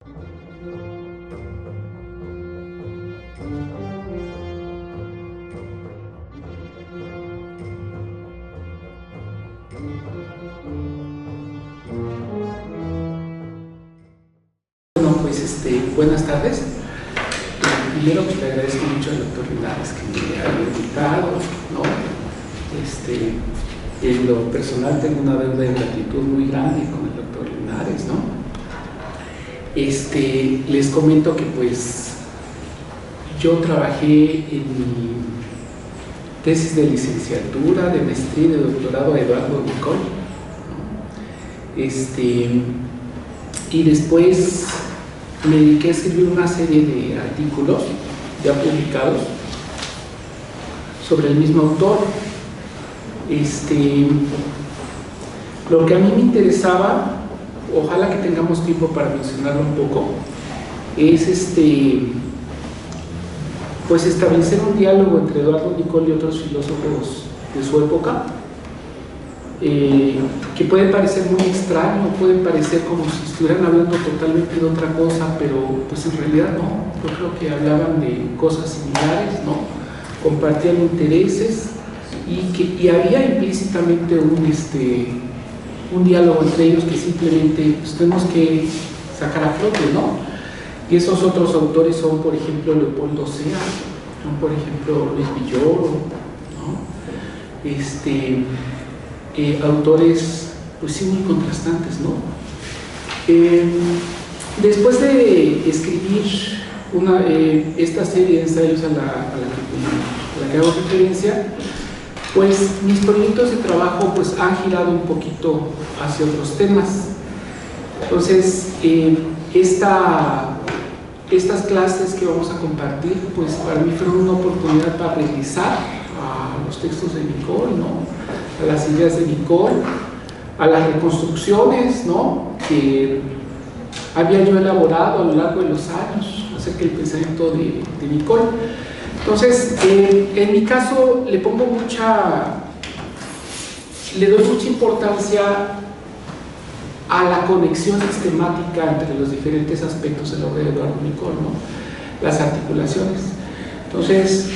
Bueno, pues buenas tardes. Primero pues, le agradezco mucho al doctor Linares que me haya invitado, ¿no? En lo personal tengo una deuda de gratitud muy grande con el doctor Linares, ¿no? Les comento que pues yo trabajé en mi tesis de licenciatura, de maestría y de doctorado a Eduardo Nicol, ¿no? Y después me dediqué a escribir una serie de artículos ya publicados sobre el mismo autor. Lo que a mí me interesaba, ojalá que tengamos tiempo para mencionarlo un poco, es pues establecer un diálogo entre Eduardo Nicol y otros filósofos de su época, que puede parecer muy extraño, puede parecer como si estuvieran hablando totalmente de otra cosa, pero pues en realidad no. Yo creo que hablaban de cosas similares, ¿no? Compartían intereses y había implícitamente un diálogo entre ellos que simplemente pues, tenemos que sacar a flote, ¿no? Y esos otros autores son, por ejemplo, Leopoldo Sea, son, por ejemplo, Luis Villoro, ¿no? Autores, pues sí, muy contrastantes, ¿no? Después de escribir esta serie de ensayos a la que hago referencia, pues mis proyectos de trabajo pues han girado un poquito hacia otros temas. Entonces, estas clases que vamos a compartir, pues para mí fueron una oportunidad para regresar a los textos de Nicol, ¿no? A las ideas de Nicol, a las reconstrucciones, ¿no? Que había yo elaborado a lo largo de los años acerca del pensamiento de Nicol. Entonces, en mi caso le doy mucha importancia a la conexión sistemática entre los diferentes aspectos de la obra de Eduardo Nicol, ¿no? Las articulaciones. Entonces,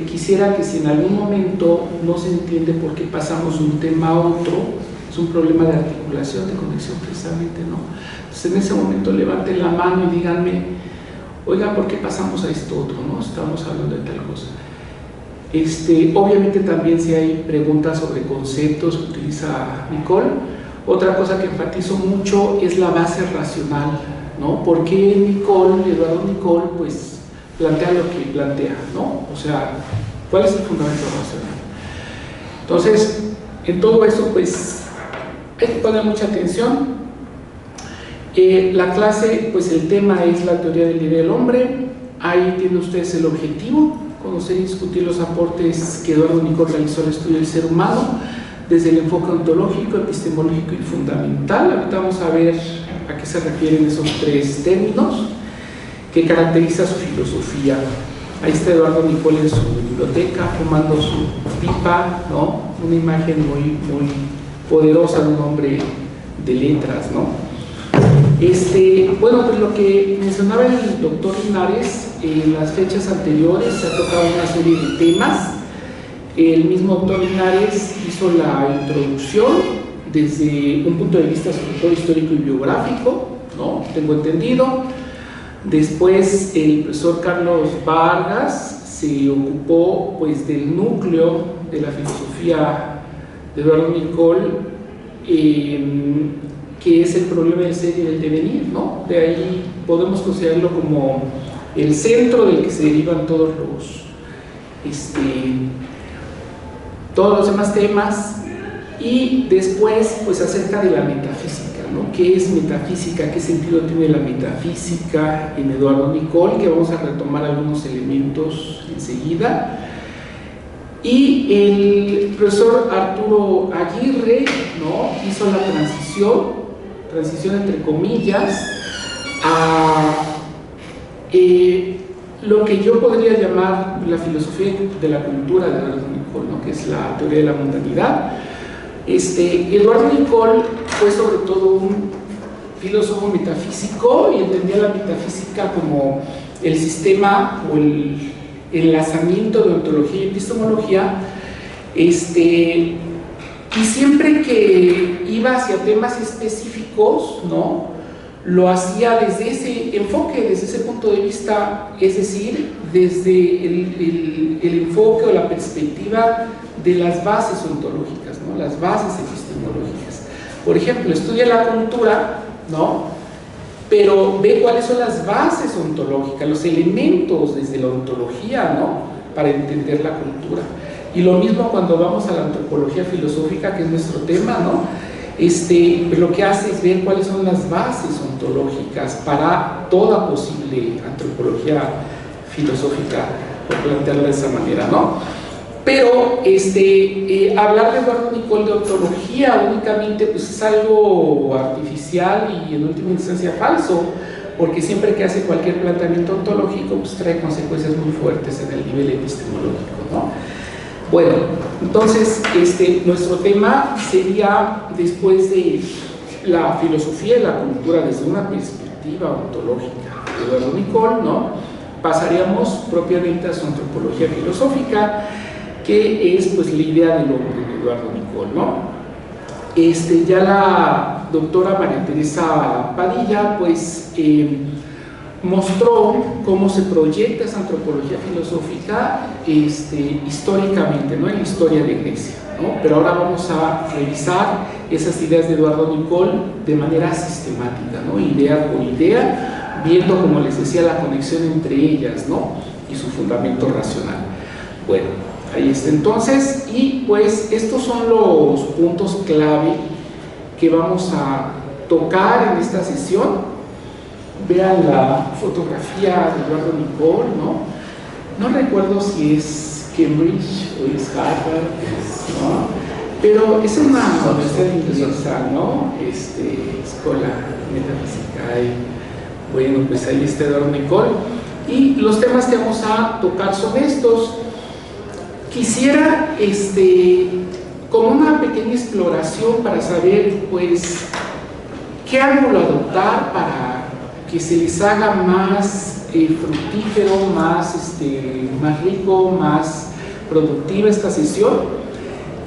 quisiera que si en algún momento no se entiende por qué pasamos de un tema a otro, es un problema de articulación, de conexión precisamente, ¿no? Entonces, en ese momento levanten la mano y díganme, oigan, ¿por qué pasamos a esto otro, no? Estamos hablando de tal cosa. Obviamente también si hay preguntas sobre conceptos que utiliza Nicol. Otra cosa que enfatizo mucho es la base racional, ¿no? ¿Por qué Eduardo Nicol, pues, plantea lo que plantea, ¿no? O sea, ¿cuál es el fundamento racional? Entonces, en todo eso, pues, hay que poner mucha atención. La clase, pues, el tema es la teoría del idea del hombre. Ahí tienen ustedes el objetivo, conocer y discutir los aportes que Eduardo Nicol realizó al estudio del ser humano, desde el enfoque ontológico, epistemológico y fundamental. Ahorita vamos a ver a qué se refieren esos tres términos que caracteriza su filosofía. Ahí está Eduardo Nicol en su biblioteca fumando su pipa, ¿no? Una imagen muy, muy poderosa de un hombre de letras, ¿no? Bueno, pues lo que mencionaba el doctor Linares, en las fechas anteriores se ha tocado una serie de temas. El mismo doctor Linares hizo la introducción desde un punto de vista sobre todo histórico y biográfico, ¿no? Tengo entendido. Después el profesor Carlos Vargas se ocupó pues del núcleo de la filosofía de Eduardo Nicol, que es el problema del ser y del devenir, ¿no? De ahí podemos considerarlo como el centro del que se derivan todos los demás temas. Y después pues acerca de la metafísica, ¿no? ¿Qué es metafísica? ¿Qué sentido tiene la metafísica en Eduardo Nicol? Que vamos a retomar algunos elementos enseguida. Y el profesor Arturo Aguirre, ¿no? Hizo la transición entre comillas, a lo que yo podría llamar la filosofía de la cultura de Eduardo Nicol, ¿no? Que es la teoría de la mundanidad. Eduardo Nicol fue sobre todo un filósofo metafísico y entendía la metafísica como el sistema o el enlazamiento de ontología y epistemología, y siempre que iba hacia temas específicos, ¿no?, lo hacía desde ese enfoque, desde ese punto de vista, es decir, desde el enfoque o la perspectiva de las bases ontológicas, ¿no?, las bases epistemológicas. Por ejemplo, estudia la cultura, ¿no?, pero ve cuáles son las bases ontológicas, los elementos desde la ontología, ¿no?, para entender la cultura. Y lo mismo cuando vamos a la antropología filosófica, que es nuestro tema, ¿no?, lo que hace es ver cuáles son las bases ontológicas para toda posible antropología filosófica, por plantearla de esa manera, ¿no? Pero hablar de Eduardo Nicol de ontología únicamente pues es algo artificial y en última instancia falso, porque siempre que hace cualquier planteamiento ontológico pues trae consecuencias muy fuertes en el nivel epistemológico, ¿no? Bueno, entonces nuestro tema sería, después de la filosofía y la cultura desde una perspectiva ontológica de Eduardo Nicol, ¿no?, pasaríamos propiamente a su antropología filosófica, que es pues la idea del hombre de Eduardo Nicol, ¿no? Ya la doctora María Teresa Padilla pues mostró cómo se proyecta esa antropología filosófica históricamente, ¿no?, en la historia de Grecia, ¿no? Pero ahora vamos a revisar esas ideas de Eduardo Nicol de manera sistemática, ¿no?, idea por idea, viendo, como les decía, la conexión entre ellas, ¿no?, y su fundamento racional. Bueno, ahí está entonces, y pues estos son los puntos clave que vamos a tocar en esta sesión. Vean la fotografía de Eduardo Nicol, ¿no? No recuerdo si es Cambridge o es Harvard, ¿no?, pero es una universidad inglesa, ¿no?, escuela metafísica, y bueno, pues ahí está Eduardo Nicol, y los temas que vamos a tocar son estos. Quisiera, como una pequeña exploración para saber, pues, qué ángulo adoptar para que se les haga más fructífero, más rico, más productiva esta sesión,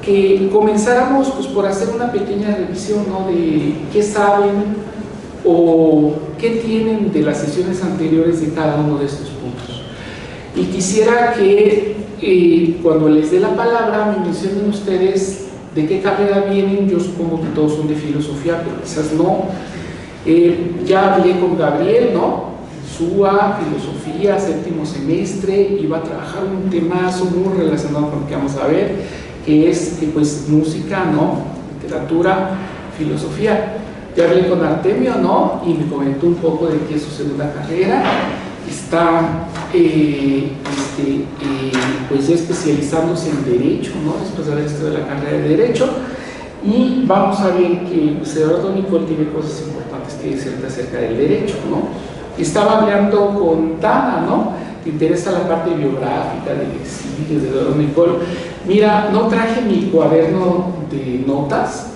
que comenzáramos pues por hacer una pequeña revisión, ¿no?, de qué saben o qué tienen de las sesiones anteriores de cada uno de estos puntos. Y quisiera que cuando les dé la palabra me mencionen ustedes de qué carrera vienen. Yo supongo que todos son de filosofía, pero quizás no. Ya hablé con Gabriel, ¿no?, SUA, filosofía, séptimo semestre, iba a trabajar un temazo muy relacionado con lo que vamos a ver, que es pues música, ¿no?, literatura, filosofía. Ya hablé con Artemio, ¿no?, y me comentó un poco de qué es su segunda carrera. Está pues ya especializándose en Derecho, ¿no?, después de haber estudiado la carrera de Derecho. Y vamos a ver que pues, Eduardo Nicol tiene cosas importantes que decirte acerca del derecho, ¿no? Estaba hablando con Tana, ¿no?, te interesa la parte biográfica del exilio de Eduardo Nicol. Mira, no traje mi cuaderno de notas,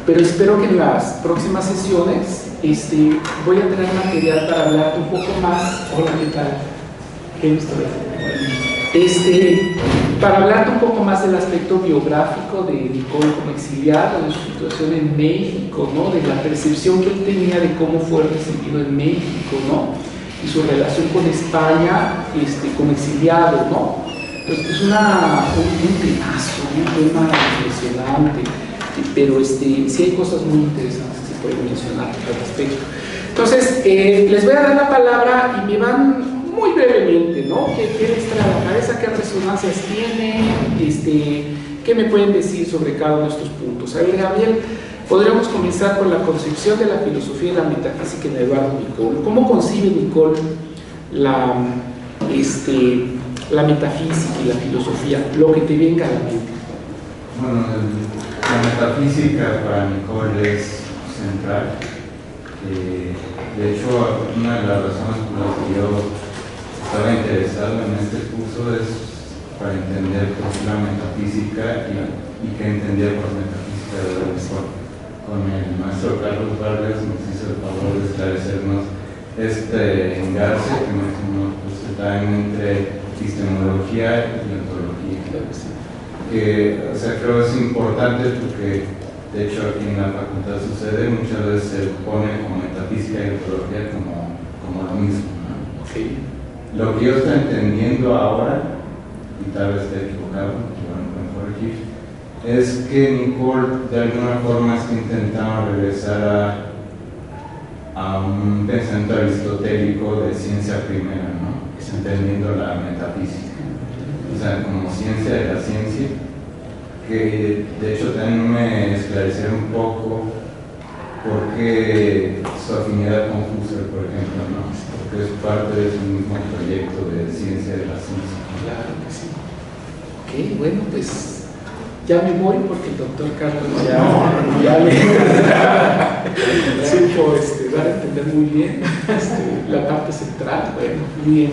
pero espero que en las próximas sesiones voy a tener material para hablar un poco más. Hola, ¿qué tal? Qué gusto verte. Para hablarte un poco más del aspecto biográfico de Nicol como exiliado, de su situación en México, ¿no?, de la percepción que él tenía de cómo fue recibido en México, ¿no?, y su relación con España como exiliado, ¿no? Pues es un temazo, un tema impresionante, pero sí hay cosas muy interesantes que se pueden mencionar al respecto. Entonces, les voy a dar la palabra y me van muy brevemente, ¿no?, ¿qué les trae a la cabeza? ¿Qué resonancias tiene? ¿Qué me pueden decir sobre cada uno de estos puntos? A ver, Gabriel, podríamos comenzar con la concepción de la filosofía y la metafísica en Eduardo Nicol. ¿Cómo concibe Nicol la metafísica y la filosofía? Lo que te venga a la mente. Bueno, la metafísica para Nicol es central. De hecho, una de las razones por las que yo estaba interesado en este curso es para entender por qué la metafísica y qué entendía por metafísica de Nicol. con el maestro Carlos Vargas nos hizo el favor de esclarecernos este engarce que mencionó, pues está entre epistemología y ontología. Que, o sea, creo que es importante porque, de hecho, aquí en la facultad sucede, muchas veces se pone como metafísica y ontología como lo mismo, ¿no? Sí. Lo que yo estoy entendiendo ahora, y tal vez esté equivocado, bueno, pueden corregir, es que Nicole de alguna forma está intentando regresar a un pensamiento aristotélico de ciencia primera, ¿no? Entendiendo la metafísica, o sea, como ciencia de la ciencia, que de hecho también me esclareció un poco por qué su afinidad con Husserl, por ejemplo, ¿no? Porque es parte de su mismo proyecto de ciencia de la ciencia. Claro que sí. Ok, bueno, pues ya me voy porque el doctor Carlos ya le supo dar a entender muy bien la parte central. Bueno, muy bien.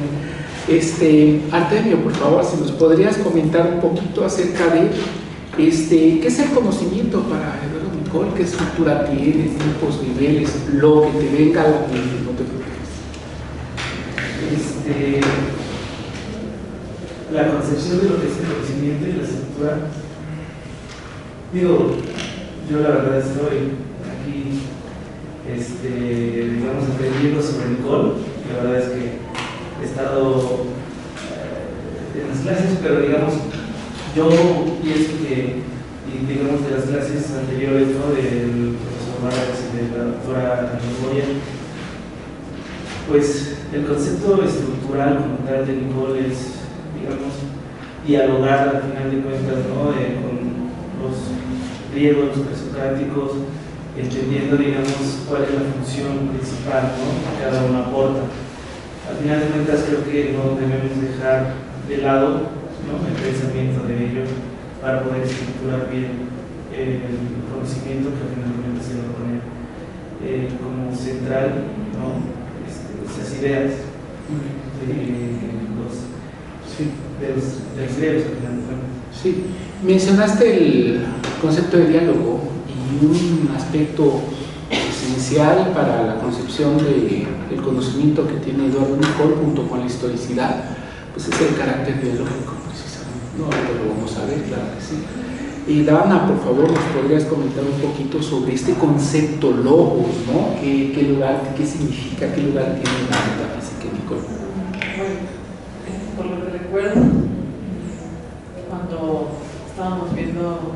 Artemio, por favor, si nos podrías comentar un poquito acerca de qué es el conocimiento para Eduardo Nicol, qué estructura tiene, tipos, niveles, lo que te venga a la mente, no te preocupes. La concepción de lo que es el conocimiento y la estructura. Digo, yo la verdad estoy aquí, digamos, aprendiendo sobre Nicol. La verdad es que he estado en las clases, pero digamos, yo pienso que, digamos, de las clases anteriores, ¿no? Del profesor Vargas y de la doctora Memoria, pues el concepto estructural como tal de Nicol es, digamos, dialogar al final de cuentas, ¿no? Con los griegos, los presocráticos, entendiendo, digamos, cuál es la función principal, ¿no? Que cada uno aporta. Al final de cuentas, creo que no debemos dejar de lado, ¿no? El pensamiento de ello para poder estructurar bien el conocimiento que al final de cuentas se va a poner como central, ¿no? Esas ideas de los griegos al final de cuentas. Sí, mencionaste el concepto de diálogo y un aspecto esencial para la concepción del conocimiento que tiene Eduardo Nicol junto con la historicidad, pues es el carácter dialógico, precisamente. No, ahora lo vamos a ver, claro que sí. Y Dana, por favor, ¿nos podrías comentar un poquito sobre este concepto logos, ¿no? ¿Qué lugar, qué significa, qué lugar tiene en la metafísica de Nicol? Bueno, por lo que recuerdo, cuando estábamos viendo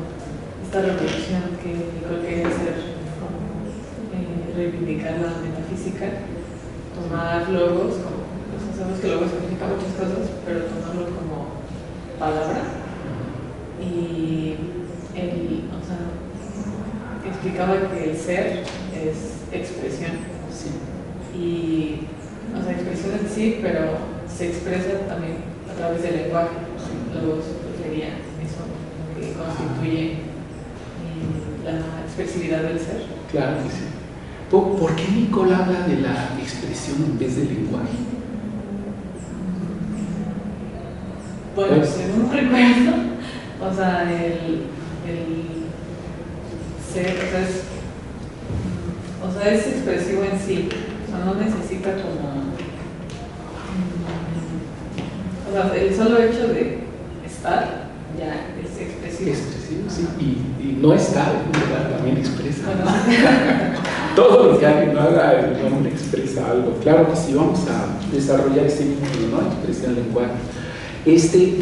esta reflexión que Nicol quería hacer, reivindicar la metafísica, tomar logos, como, pues sabemos que logos significa muchas cosas, pero tomarlo como palabra, y él, o sea, explicaba que el ser es expresión, Sí. y, o sea, expresión en sí, pero se expresa también a través del lenguaje. Logos sería eso que constituye la expresividad del ser. Claro que sí. ¿Por qué Nicol habla de la expresión en vez del lenguaje? Bueno, según recuerdo, o sea, el ser, o sea, es expresivo en sí, o sea, no necesita como, o sea, el solo hecho de estar ya es expresivo. Expresivo, sí. Y no estar en un lugar también expresa. Bueno, Todo lo que alguien no haga, el hombre expresa algo. Claro que sí, vamos a desarrollar ese vínculo, ¿no? Expresión lenguaje. De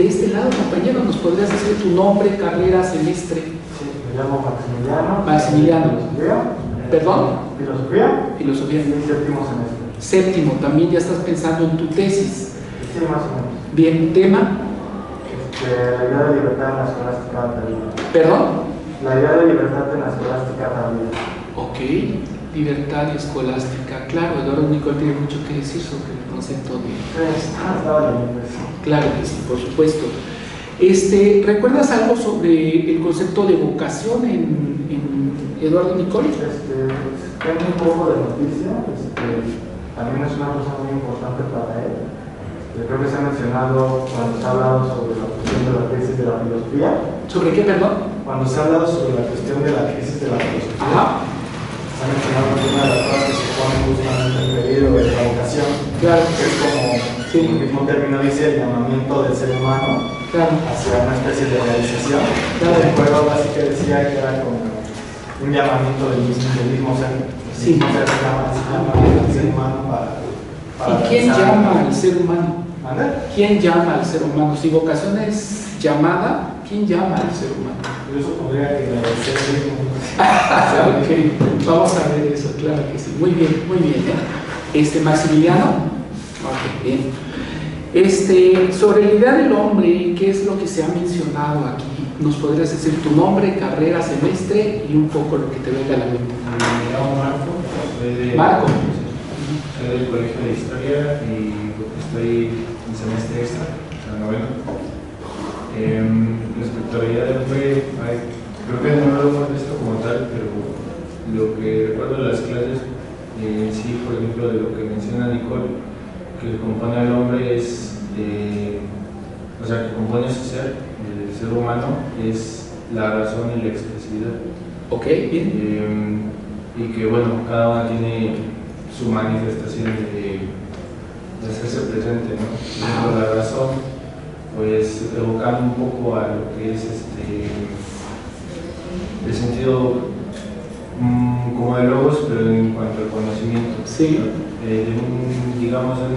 este lado, compañero, ¿nos podrías decir tu nombre, carrera, semestre? Sí, me llamo Maximiliano. Maximiliano. Filosofía. ¿Perdón? Filosofía. Filosofía. Y séptimo semestre. Séptimo, también ya estás pensando en tu tesis. Sí, más o menos. Bien, tema. La idea de libertad en la escolástica tardía. ¿Perdón? La idea de libertad en la escolástica tardía. Ok, libertad escolástica. Claro, Eduardo Nicol tiene mucho que decir sobre el concepto de... Estaba leyendo eso. Claro que sí, por supuesto. ¿Recuerdas algo sobre el concepto de vocación en Eduardo Nicol? Tengo un poco de noticia. También es una cosa muy importante para él. Creo que se ha mencionado cuando se ha hablado sobre la cuestión de la tesis de la filosofía. ¿Sobre qué, perdón? cuando se ha hablado sobre la cuestión de la crisis de la filosofía, Ajá, se ha mencionado que una de las cosas que se pone justamente en peligro es la vocación, claro, que es como sí, el mismo término dice, el llamamiento del ser humano claro, hacia una especie de realización. Claro. Recuerdo así que decía que era como un llamamiento del mismo ser. Sí. El mismo ser se llama al ser humano para ¿y quién realizar- llama al ser humano? ¿Mande? ¿Quién llama al ser humano? Si vocación es llamada, ¿quién llama al ser humano? Yo supondría que el ser mismo. Ok, vamos a ver eso, claro que sí. Muy bien, muy bien. Maximiliano. Ok, bien. Sobre la idea del hombre, ¿qué es lo que se ha mencionado aquí? ¿Nos podrías decir tu nombre, carrera, semestre y un poco lo que te venga a la mente? Me llamo Marco, soy Marco. soy del Colegio de Historia y estoy en semestre extra, la novena. Respecto a la idea del hombre, creo que no lo hemos visto como tal, pero lo que recuerdo de las clases, sí, por ejemplo, de lo que menciona Nicole, que compone al hombre es, o sea, que compone su ser, el ser humano, es la razón y la expresividad. Ok, bien. Y que bueno, cada uno tiene su manifestación de hacerse presente, ¿no? Por la razón, pues evocando un poco a lo que es el sentido como de logos, pero en cuanto al conocimiento, Sí. digamos, de una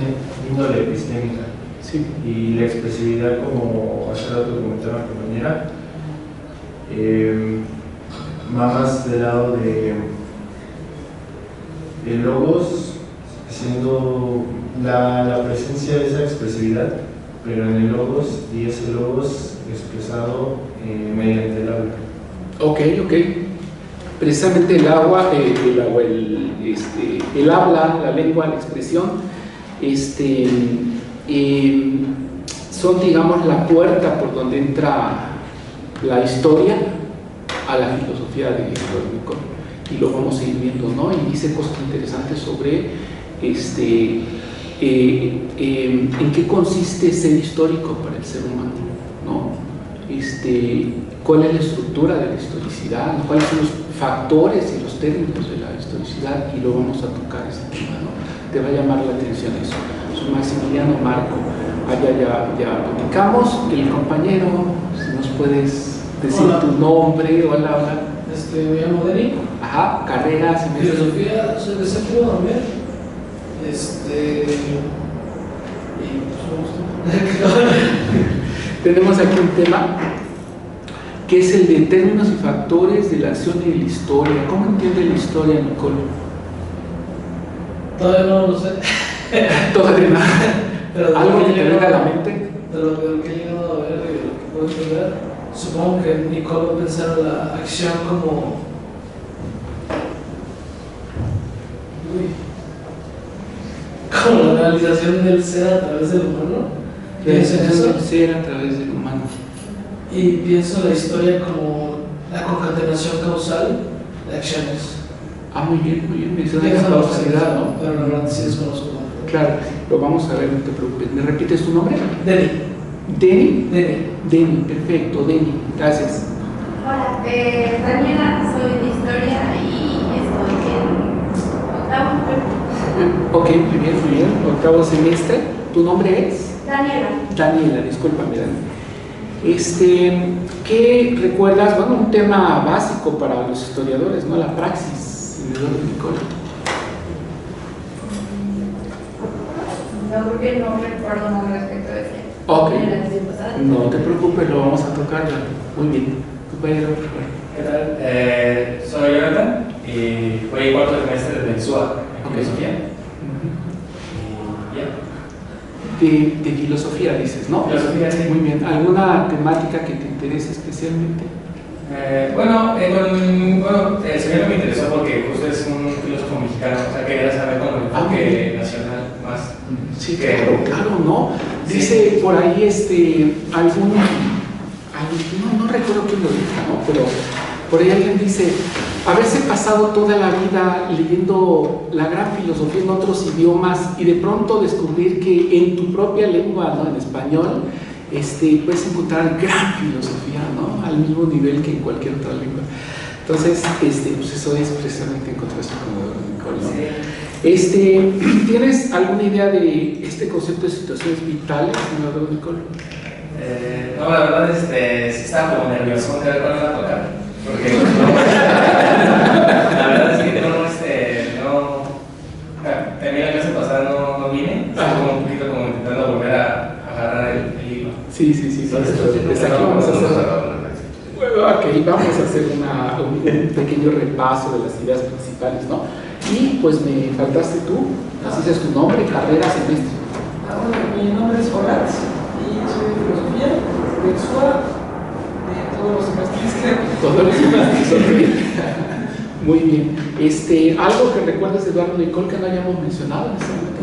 índole epistémica. Sí. Y la expresividad, como hace rato comentaba la compañera, va más del lado de logos, siendo la presencia de esa expresividad, pero en el logos, y ese logos expresado mediante el habla. Ok. Precisamente el habla, la lengua, la expresión, son, digamos, la puerta por donde entra la historia a la filosofía de Nicole. Y lo vamos a ir viendo, ¿no? Y dice cosas interesantes sobre en qué consiste ser histórico para el ser humano, ¿no? Cuál es la estructura de la historicidad, cuáles son los factores y los términos de la historicidad, y lo vamos a tocar ese tema, ¿no? Te va a llamar la atención eso. Soy Maximiliano Marco, allá ya platicamos. El compañero, si nos puedes decir Hola. tu nombre. Hola. Me llamo Dani. Ajá, carrera, semestre. Filosofía, soy de séptimo también. Tenemos aquí un tema que es el de términos y factores de la acción y de la historia. ¿Cómo entiende la historia, Nicole? Todavía no lo sé. Todavía nada. Pero de ¿Algo lo que que te he venga a la llegado- mente? De lo que he llegado a ver y de lo que puedo entender, supongo que Nicole va a pensar en la acción como. Como la realización del ser a través del humano. Pienso en eso. El ser a través del humano. Y pienso en la historia como la concatenación causal de acciones. Ah, muy bien, me suena Pienso esa en la causalidad, ¿no? Pero la verdad sí desconozco. Claro, lo vamos a ver, no te preocupes. ¿Me repites tu nombre? Deni. Deni, perfecto, Deni, gracias. Hola, Daniela, soy de historia y estoy en octavo. Ok, muy bien, octavo semestre. ¿Tu nombre es? Daniela, discúlpame, Dani. ¿Qué recuerdas? Bueno, un tema básico para los historiadores, ¿no? La praxis, en el orden de Nicole. no, porque no recuerdo nada respecto a este. Ok. De la sesión pasada. No te preocupes, lo vamos a tocar ya. Muy bien. Compañero. ¿Qué tal? Soy Jonathan y fui cuarto semestre de SUA en filosofía. Y ya. De filosofía dices, ¿no? Filosofía, sí. Muy bien. ¿Alguna temática que te interese especialmente? Bueno, el señor me interesó porque justo es un filósofo mexicano, o sea, quería saber como el enfoque nacional más. Sí, que- claro, ¿no? Sí. Dice por ahí no recuerdo quién lo dijo, ¿no? Pero por ahí alguien dice, haberse pasado toda la vida leyendo la gran filosofía en otros idiomas y de pronto descubrir que en tu propia lengua, ¿no? En español, puedes encontrar gran filosofía, ¿no? Al mismo nivel que en cualquier otra lengua. Entonces, pues eso es precisamente encontrarse con Eduardo Nicol, ¿no? ¿Tienes alguna idea de este concepto de situaciones vitales, Eduardo Nicol? No, la verdad, sí estaba como nervioso de ver cuál iba a tocar. Porque la verdad es que también la clase pasada no vine, estaba como un poquito como intentando volver a agarrar el hilo. Sí. Desde aquí vamos a hacer. Bueno, aquí vamos a hacer un pequeño repaso de las ideas principales, ¿no? Y pues me faltaste tú, así es tu nombre, carrera, semestre. Bueno, mi nombre es Horaz y soy de filosofía, de SUA, de todos los semestres, creo. Todos los semestres, muy bien. ¿Algo que recuerdes de Eduardo Nicol que no hayamos mencionado en este momento?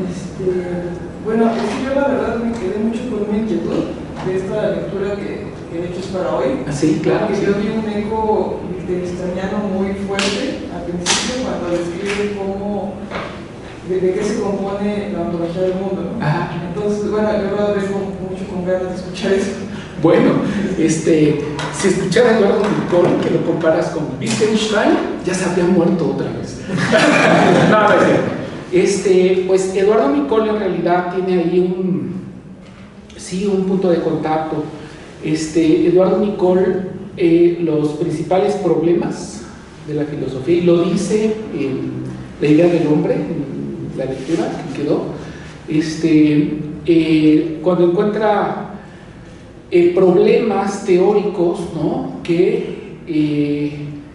Bueno, es que yo la verdad me quedé mucho con una inquietud de esta lectura que de hecho es para hoy. Sí, claro. Porque yo vi un eco wittgensteiniano muy fuerte al principio cuando describe de qué se compone la ontología del mundo, ¿no? Entonces, bueno, yo la veo mucho con ganas de escuchar eso. Bueno, si escuchara a Eduardo Nicol que lo comparas con Wittgenstein, ya se habría muerto otra vez. No, es cierto. Pues Eduardo Nicol en realidad tiene ahí un punto de contacto. Eduardo Nicol, los principales problemas de la filosofía, y lo dice en La idea del hombre, en la lectura que quedó, cuando encuentra problemas teóricos, ¿no?, que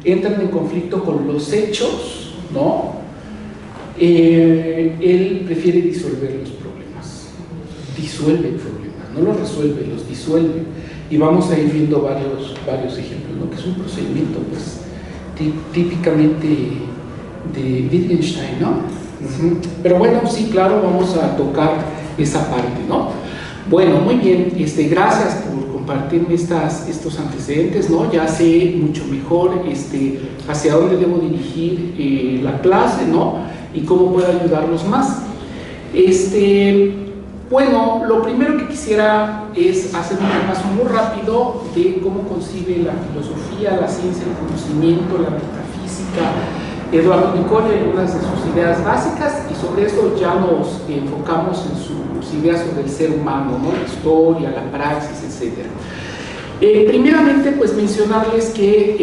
entran en conflicto con los hechos, ¿no?, él prefiere disolver los problemas, disuelve problemas, no los resuelve, los disuelve, y vamos a ir viendo varios ejemplos, ¿no?, que es un procedimiento pues típicamente de Wittgenstein, ¿no? Pero bueno, sí, claro, vamos a tocar esa parte, ¿no? Bueno, muy bien, gracias por compartirme estos antecedentes, ¿no? Ya sé mucho mejor hacia dónde debo dirigir la clase, ¿no?, y cómo puedo ayudarlos más. Bueno, lo primero que quisiera es hacer un repaso muy rápido de cómo concibe la filosofía, la ciencia, el conocimiento, la metafísica Eduardo Nicol, algunas de sus ideas básicas, y sobre eso ya nos enfocamos en sus ideas sobre el ser humano, ¿no?, la historia, la praxis, etc. Primeramente, pues mencionarles que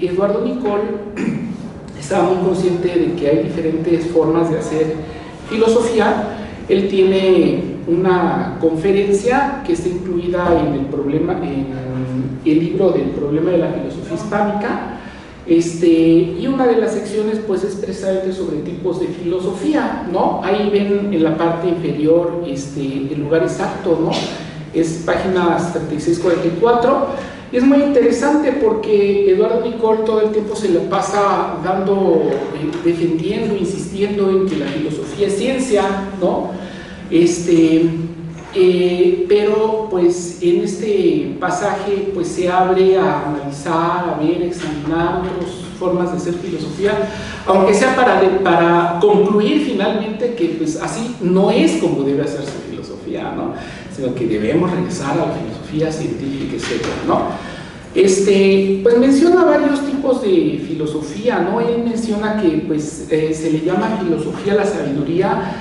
Eduardo Nicol estaba muy consciente de que hay diferentes formas de hacer filosofía. Él tiene una conferencia que está incluida en el libro del problema de la filosofía hispánica, y una de las secciones pues es precisamente sobre tipos de filosofía, ¿no? Ahí ven en la parte inferior el lugar exacto, ¿no? Es páginas 36-44. Y es muy interesante porque Eduardo Nicol todo el tiempo se le pasa defendiendo, insistiendo en que la filosofía es ciencia, ¿no? Pero pues en este pasaje pues se abre a analizar, a ver, examinar otras formas de hacer filosofía, aunque sea para concluir finalmente que pues así no es como debe hacerse filosofía, ¿no?, sino que debemos regresar a la filosofía científica, etc., ¿no? Pues menciona varios tipos de filosofía, ¿no? Él menciona que pues se le llama filosofía a la sabiduría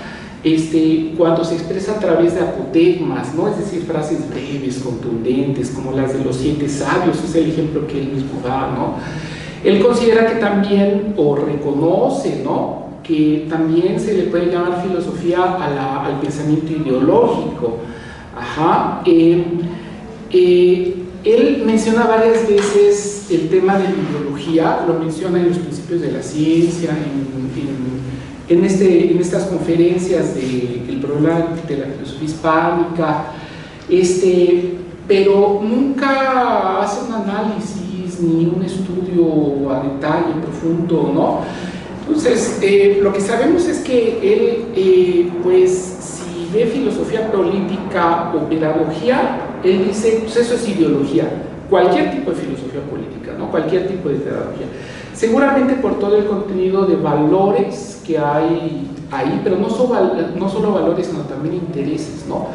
cuando se expresa a través de apotegmas, ¿no?, es decir, frases breves, contundentes, como las de los 7 sabios, es el ejemplo que él mismo da, ¿no? Él considera que también, o reconoce, ¿no?, que también se le puede llamar filosofía al pensamiento ideológico. Él menciona varias veces el tema de la ideología, lo menciona en los principios de la ciencia, en estas conferencias del problema de la filosofía hispánica, pero nunca hace un análisis ni un estudio a detalle profundo, ¿no? Entonces, lo que sabemos es que él, pues, si ve filosofía política o pedagogía, él dice, pues eso es ideología, cualquier tipo de filosofía política, ¿no?, cualquier tipo de pedagogía. Seguramente por todo el contenido de valores que hay ahí, pero no solo valores, sino también intereses, ¿no?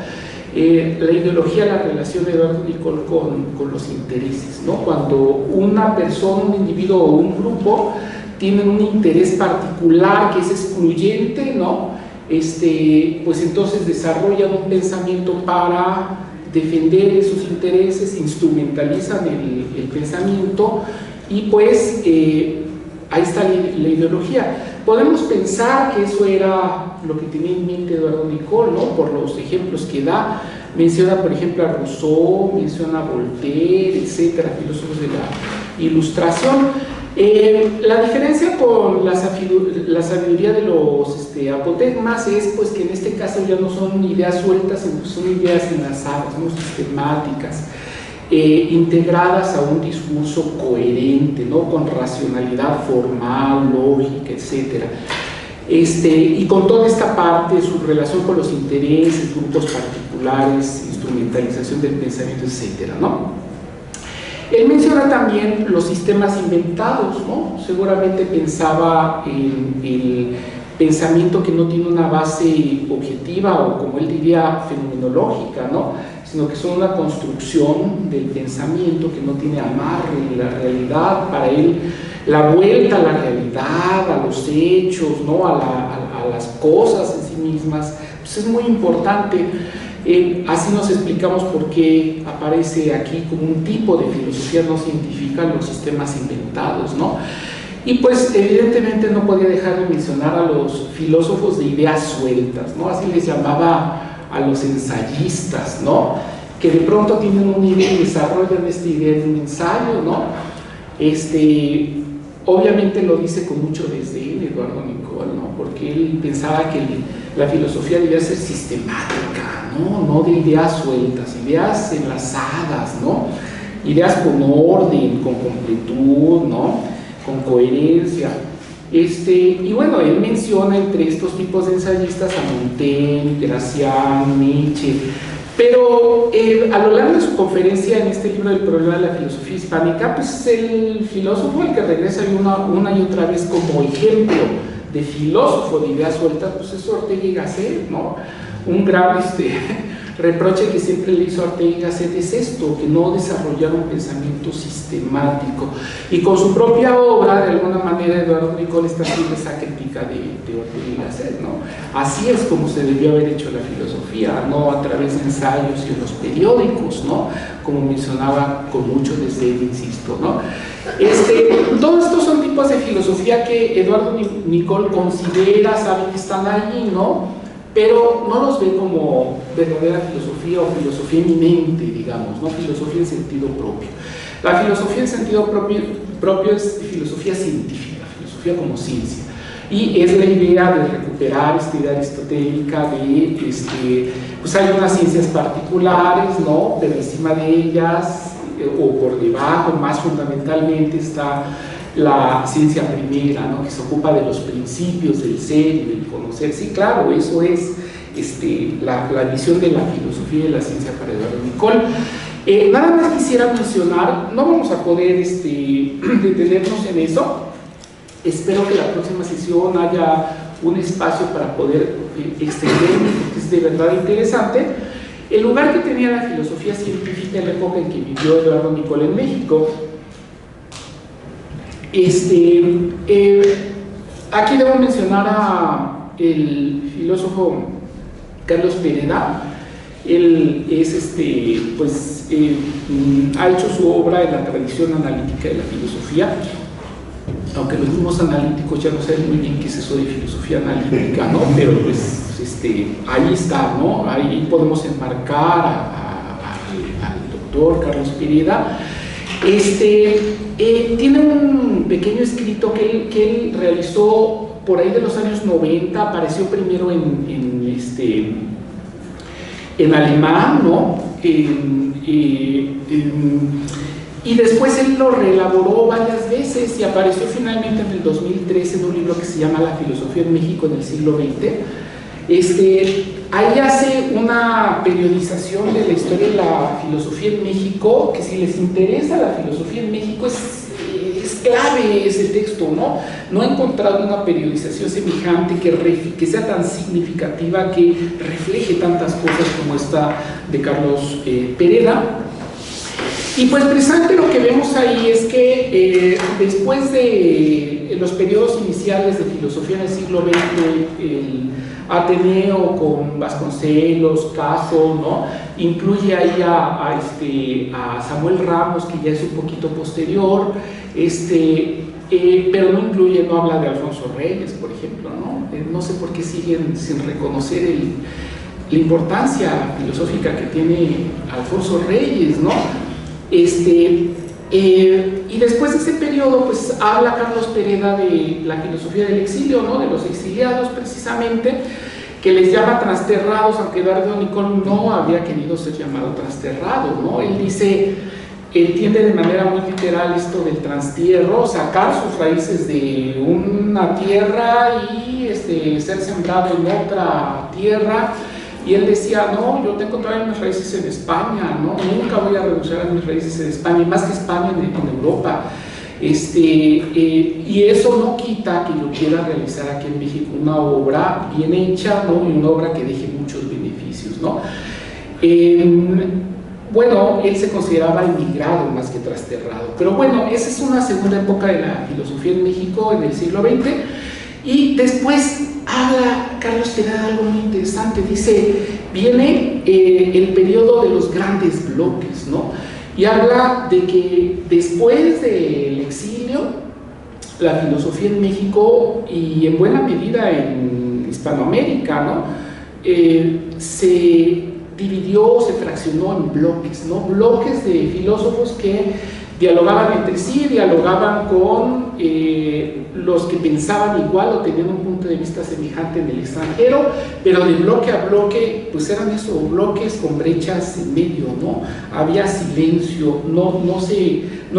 la ideología la relaciona Eduardo Nicol con los intereses, ¿no? Cuando una persona, un individuo o un grupo tienen un interés particular que es excluyente, ¿no? Pues entonces desarrollan un pensamiento para defender esos intereses, instrumentalizan el pensamiento y pues ahí está la ideología. Podemos pensar que eso era lo que tenía en mente Eduardo Nicol, ¿no? Por los ejemplos que da. Menciona, por ejemplo, a Rousseau, menciona a Voltaire, etcétera, filósofos de la Ilustración. La diferencia con la sabiduría de los apotegmas es pues que en este caso ya no son ideas sueltas, sino son ideas enlazadas, ¿no? Sistemáticas, integradas a un discurso coherente, ¿no? Con racionalidad formal, lógica, etc. Y con toda esta parte, su relación con los intereses, grupos particulares, instrumentalización del pensamiento, etc., ¿no? Él menciona también los sistemas inventados, ¿no? Seguramente pensaba en el pensamiento que no tiene una base objetiva o, como él diría, fenomenológica, ¿no? Sino que son una construcción del pensamiento que no tiene amarre en la realidad. Para él, la vuelta a la realidad, a los hechos, ¿no? a las cosas en sí mismas, pues es muy importante. Así nos explicamos por qué aparece aquí como un tipo de filosofía no científica los sistemas inventados, ¿no? Y pues evidentemente no podía dejar de mencionar a los filósofos de ideas sueltas, ¿no? Así les llamaba a los ensayistas, ¿no? Que de pronto tienen una idea y desarrollan esta idea en un ensayo, ¿no? Obviamente lo dice con mucho desdén Eduardo Nicol, ¿no? Porque él pensaba que la filosofía debía ser sistemática, no de ideas sueltas, ideas enlazadas, ¿no? Ideas con orden, con completud, ¿no? Con coherencia. Y bueno, él menciona entre estos tipos de ensayistas a Montaigne, Gracián, Nietzsche, pero a lo largo de su conferencia en este libro del problema de la filosofía hispánica, pues el filósofo al que regresa una y otra vez como ejemplo de filósofo de ideas sueltas, pues es Ortega y Gasset, ¿no? Un gran reproche que siempre le hizo a Ortega y Gasset es esto, que no desarrollaron un pensamiento sistemático. Y con su propia obra, de alguna manera, Eduardo Nicol está haciendo esa crítica de Ortega y Gasset, ¿no? Así es como se debió haber hecho la filosofía, no a través de ensayos y en los periódicos, ¿no? Como mencionaba con mucho desdén, insisto, ¿no? Todos estos son tipos de filosofía que Eduardo Nicol considera, sabe que están allí, ¿no? Pero no los ve como verdadera filosofía o filosofía eminente, digamos, ¿no? Filosofía en sentido propio. La filosofía en sentido propio es filosofía científica, filosofía como ciencia. Y es la idea de recuperar esta idea aristotélica de, pues hay unas ciencias particulares, ¿no? Pero encima de ellas, o por debajo, más fundamentalmente, está la ciencia primera, ¿no? Que se ocupa de los principios del ser y del conocer. Sí, claro, eso es la visión de la filosofía y de la ciencia para Eduardo Nicol. Nada más quisiera mencionar, no vamos a poder detenernos en eso. Espero que la próxima sesión haya un espacio para poder extendernos, porque es de verdad interesante. El lugar que tenía la filosofía científica en la época en que vivió Eduardo Nicol en México. Aquí debo mencionar a el filósofo Carlos Pereda. Él es ha hecho su obra en la tradición analítica de la filosofía, aunque los mismos analíticos ya no saben muy bien qué es eso de filosofía analítica, ¿no? Pero pues ahí está, ¿no? Ahí podemos enmarcar al doctor Carlos Pereda. Tiene un pequeño escrito que él realizó por ahí de los años 90, apareció primero en alemán, ¿no? Y después él lo reelaboró varias veces y apareció finalmente en el 2013 en un libro que se llama La filosofía en México en el siglo XX. Ahí hace una periodización de la historia de la filosofía en México, que si les interesa la filosofía en México es clave ese texto, ¿no? No he encontrado una periodización semejante que sea tan significativa, que refleje tantas cosas como esta de Carlos Pereda. Y pues precisamente lo que vemos ahí es que después de los periodos iniciales de filosofía en el siglo XX, el Ateneo con Vasconcelos, Caso, ¿no? Incluye ahí a Samuel Ramos, que ya es un poquito posterior, pero no habla de Alfonso Reyes, por ejemplo, ¿no? No sé por qué siguen sin reconocer la importancia filosófica que tiene Alfonso Reyes, ¿no? Y después de ese periodo, pues habla Carlos Pereda de la filosofía del exilio, ¿no? De los exiliados, precisamente, que les llama trasterrados, aunque Eduardo Nicol no había querido ser llamado trasterrado, ¿no? Él dice, entiende de manera muy literal esto del trastierro, sacar sus raíces de una tierra y ser sembrado en otra tierra. Y él decía, no, yo tengo todavía mis raíces en España, ¿no? Nunca voy a renunciar a mis raíces en España, y más que España en Europa. Y eso no quita que yo quiera realizar aquí en México una obra bien hecha, ¿no? Y una obra que deje muchos beneficios, ¿no? Bueno, él se consideraba emigrado más que trasterrado. Pero bueno, esa es una segunda época de la filosofía en México en el siglo XX. Y después habla Carlos Pereda de algo muy interesante. Dice, viene el periodo de los grandes bloques, ¿no? Y habla de que después del exilio, la filosofía en México y en buena medida en Hispanoamérica, ¿no? Se dividió, se fraccionó en bloques, ¿no? Bloques de filósofos que dialogaban entre sí, dialogaban con los que pensaban igual o tenían un punto de vista semejante en el extranjero, pero de bloque a bloque, pues eran esos bloques con brechas en medio, ¿no? Había silencio, no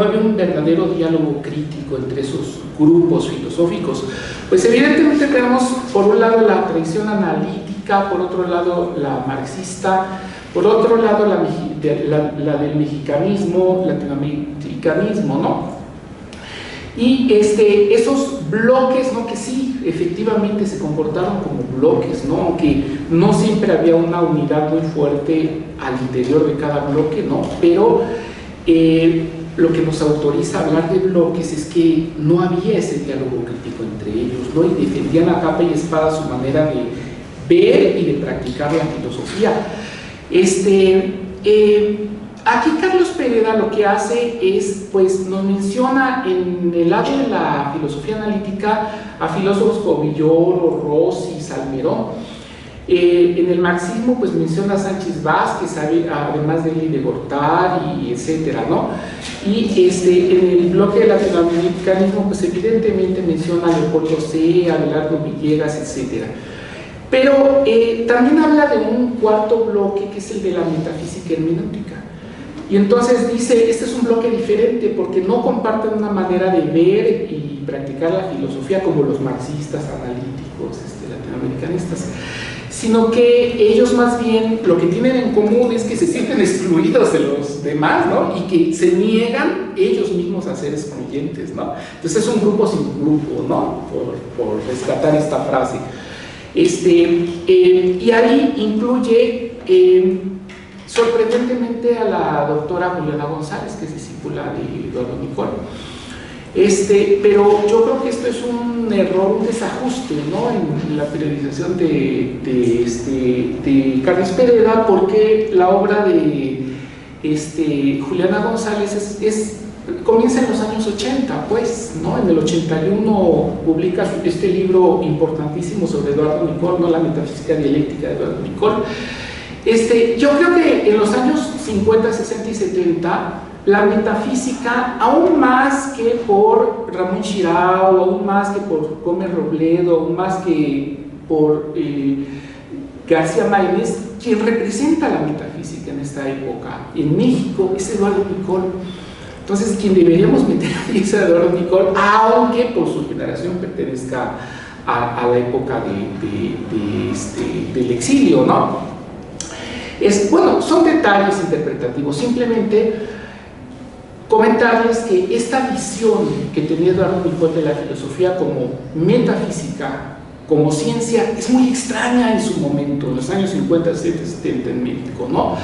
había un verdadero diálogo crítico entre esos grupos filosóficos. Pues evidentemente tenemos por un lado la tradición analítica, por otro lado la marxista, por otro lado la del mexicanismo, latinoamericanismo, ¿no? Y esos bloques, ¿no? Que sí, efectivamente se comportaron como bloques, ¿no? Aunque no siempre había una unidad muy fuerte al interior de cada bloque, ¿no? Pero lo que nos autoriza a hablar de bloques es que no había ese diálogo crítico entre ellos, ¿no? Y defendían a capa y espada su manera de ver y de practicar la filosofía. Aquí Carlos Pereda lo que hace es, pues nos menciona en el lado de la filosofía analítica a filósofos como Villoro, Rossi, Salmerón. En el marxismo pues menciona a Sánchez Vázquez, además de él y de Gortari, etcétera, ¿no? Y en el bloque del latinoamericanismo pues evidentemente menciona a Leopoldo C., a Abelardo Villegas, etcétera. Pero también habla de un cuarto bloque que es el de la metafísica hermenéutica. Y entonces dice, este es un bloque diferente porque no comparten una manera de ver y practicar la filosofía como los marxistas, analíticos, latinoamericanistas, sino que ellos más bien lo que tienen en común es que se sienten excluidos de los demás, ¿no? Y que se niegan ellos mismos a ser excluyentes, ¿no? Entonces es un grupo sin grupo, ¿no? Por rescatar esta frase. Y ahí incluye sorprendentemente a la doctora Juliana González, que es discípula de Eduardo Nicol. Pero yo creo que esto es un error, un desajuste, ¿no? En la periodización de Carlos Pereda, porque la obra de Juliana González comienza en los años 80, pues, ¿no? En el 81 publica este libro importantísimo sobre Eduardo Nicol, ¿no? La metafísica dialéctica de Eduardo Nicol. Yo creo que en los años 50, 60 y 70 la metafísica, aún más que por Ramón Chirao, aún más que por Gómez Robledo, aún más que por García Maínez, quien representa la metafísica en esta época en México es Eduardo Nicol. Entonces quien deberíamos meter ahí es Eduardo Nicol, aunque por su generación pertenezca a la época del exilio, ¿no? Bueno, son detalles interpretativos, simplemente comentarles que esta visión que tenía Eduardo Nicol de la filosofía como metafísica, como ciencia, es muy extraña en su momento, en los años 50, 60, 70 en México, ¿no?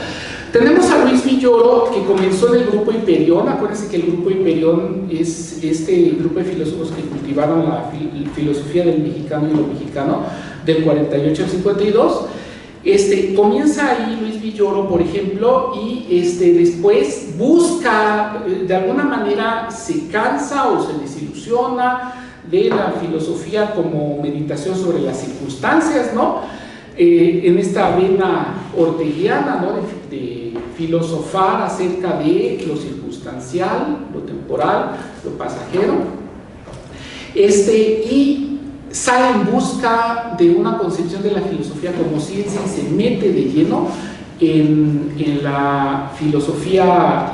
Tenemos a Luis Villoro, que comenzó en el Grupo Hiperión. Acuérdense que el Grupo Hiperión es este grupo de filósofos que cultivaron la filosofía del mexicano y lo mexicano, del 48 al 52. Comienza ahí Luis Villoro, por ejemplo, y después busca, de alguna manera se cansa o se desilusiona de la filosofía como meditación sobre las circunstancias, ¿no? En esta vena orteguiana, ¿no? de filosofar acerca de lo circunstancial, lo temporal, lo pasajero, y sale en busca de una concepción de la filosofía como ciencia y se mete de lleno en la filosofía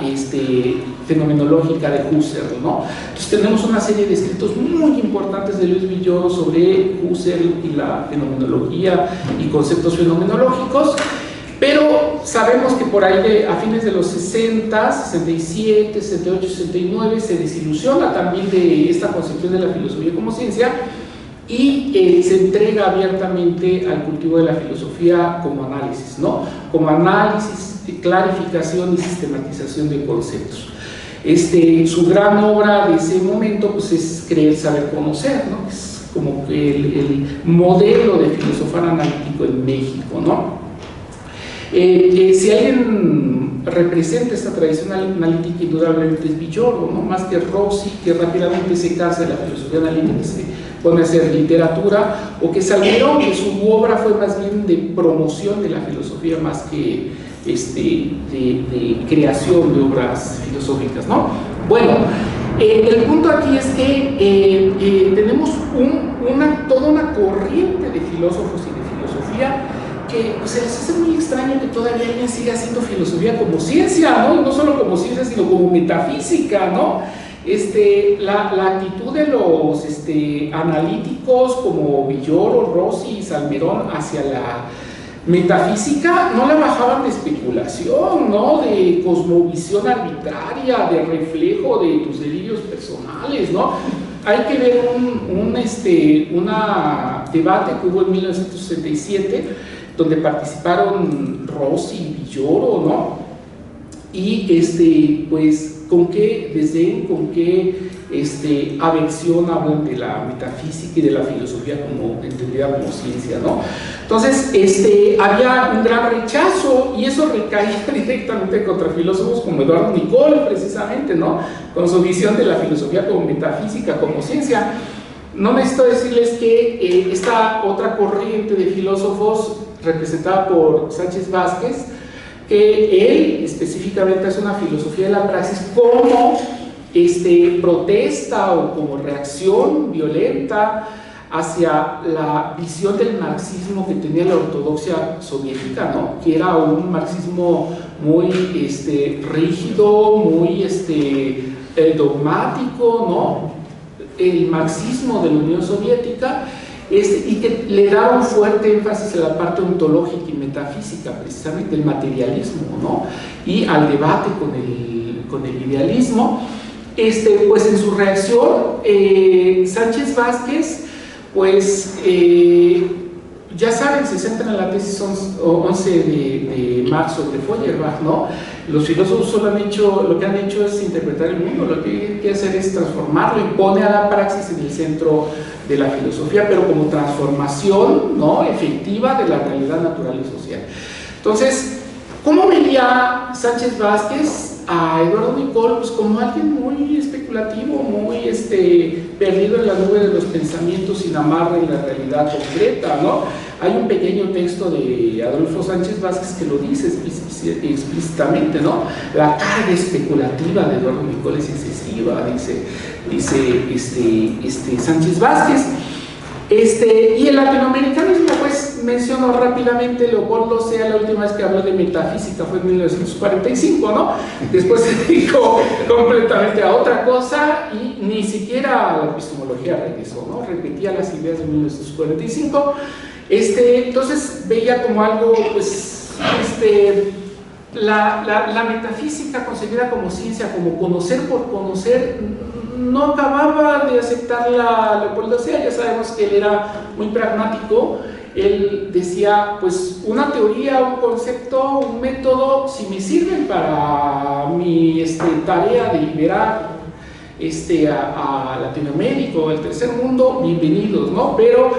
fenomenológica de Husserl, ¿no? Entonces tenemos una serie de escritos muy importantes de Luis Villoro sobre Husserl y la fenomenología y conceptos fenomenológicos, pero sabemos que por ahí a fines de los 60, 67, 68, 69 se desilusiona también de esta concepción de la filosofía como ciencia y se entrega abiertamente al cultivo de la filosofía como análisis, ¿no? Como análisis, clarificación y sistematización de conceptos. Su gran obra de ese momento pues, es Creer, Saber, Conocer, ¿no? Es como el modelo de filosofar analítico en México, ¿no? Si alguien representa esta tradición analítica, indudablemente es Villoro, ¿no? Más que Rossi, que rápidamente se cansa de la filosofía analítica y se pone a hacer literatura, o que Salmerón, que su obra fue más bien de promoción de la filosofía más que de creación de obras filosóficas, ¿no? Bueno, el punto aquí es que tenemos toda una corriente de filósofos y de filosofía que pues, se les hace muy extraño que todavía alguien siga haciendo filosofía como ciencia, ¿no? Y no solo como ciencia, sino como metafísica, ¿no? La actitud de los analíticos como Villoro, Rossi y Salmerón hacia la metafísica no la bajaban de especulación, ¿no? De cosmovisión arbitraria, de reflejo de tus delirios personales, ¿no? Hay que ver un debate que hubo en 1967 donde participaron Rossi y Villoro, ¿no? Y pues con qué desdén, con qué aversión hablan de la metafísica y de la filosofía como entendida como ciencia, ¿no? Entonces, había un gran rechazo y eso recaía directamente contra filósofos como Eduardo Nicol, precisamente, ¿no? Con su visión de la filosofía como metafísica, como ciencia. No necesito decirles que esta otra corriente de filósofos representada por Sánchez Vázquez, que él específicamente hace una filosofía de la praxis como protesta o como reacción violenta hacia la visión del marxismo que tenía la ortodoxia soviética, ¿no? Que era un marxismo muy rígido, muy dogmático, ¿no? El marxismo de la Unión Soviética, y que le daba un fuerte énfasis a la parte ontológica y metafísica, precisamente el materialismo, ¿no? Y al debate con el idealismo. Pues en su reacción, Sánchez Vázquez, pues ya saben, se centra en la tesis 11 de Marx sobre Feuerbach, ¿no? Los filósofos solo lo que han hecho es interpretar el mundo, lo que hay que hacer es transformarlo y pone a la praxis en el centro de la filosofía, pero como transformación, ¿no? Efectiva de la realidad natural y social. Entonces, ¿cómo veía Sánchez Vázquez a Eduardo Nicol? Pues como alguien muy especulativo, muy perdido en la nube de los pensamientos sin amarre en la realidad concreta, ¿no? Hay un pequeño texto de Adolfo Sánchez Vázquez que lo dice explícitamente, ¿no? La carga especulativa de Eduardo Nicol es excesiva, dice Sánchez Vázquez. Y el latinoamericanismo, pues menciono rápidamente, Leopoldo Sea, la última vez que habló de metafísica fue en 1945, ¿no? Después se dedicó completamente a otra cosa y ni siquiera a la epistemología regresó, ¿no? Repetía las ideas de 1945. Entonces veía como algo, pues, la metafísica concebida como ciencia, como conocer por conocer, no acababa de aceptarla Leopoldo Sea. Ya sabemos que él era muy pragmático. Él decía, pues una teoría, un concepto, un método, si me sirven para mi tarea de liberar a Latinoamérica o al tercer mundo, bienvenidos, ¿no? Pero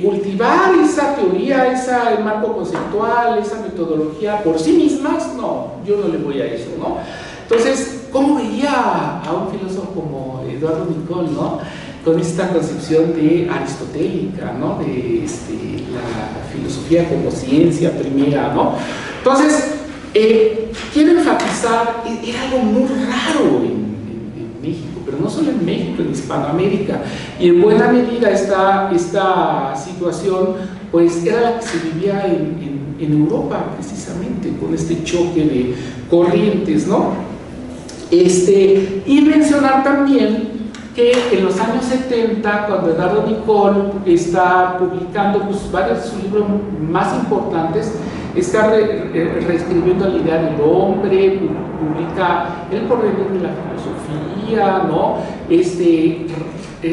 cultivar esa teoría, ese marco conceptual, esa metodología por sí mismas, no, yo no le voy a eso, ¿no? Entonces, ¿cómo veía a un filósofo como Eduardo Nicol, ¿no? Con esta concepción de aristotélica, ¿no? De la filosofía como ciencia primera, ¿no? Entonces, quiero enfatizar, era algo muy raro en México, pero no solo en México, en Hispanoamérica, y en buena medida esta situación pues era la que se vivía en Europa, precisamente, con este choque de corrientes, ¿no? Y mencionar también que en los años 70, cuando Eduardo Nicol está publicando pues, varios de sus libros más importantes, está reescribiendo la idea del hombre, publica El porvenir de la filosofía, ¿no?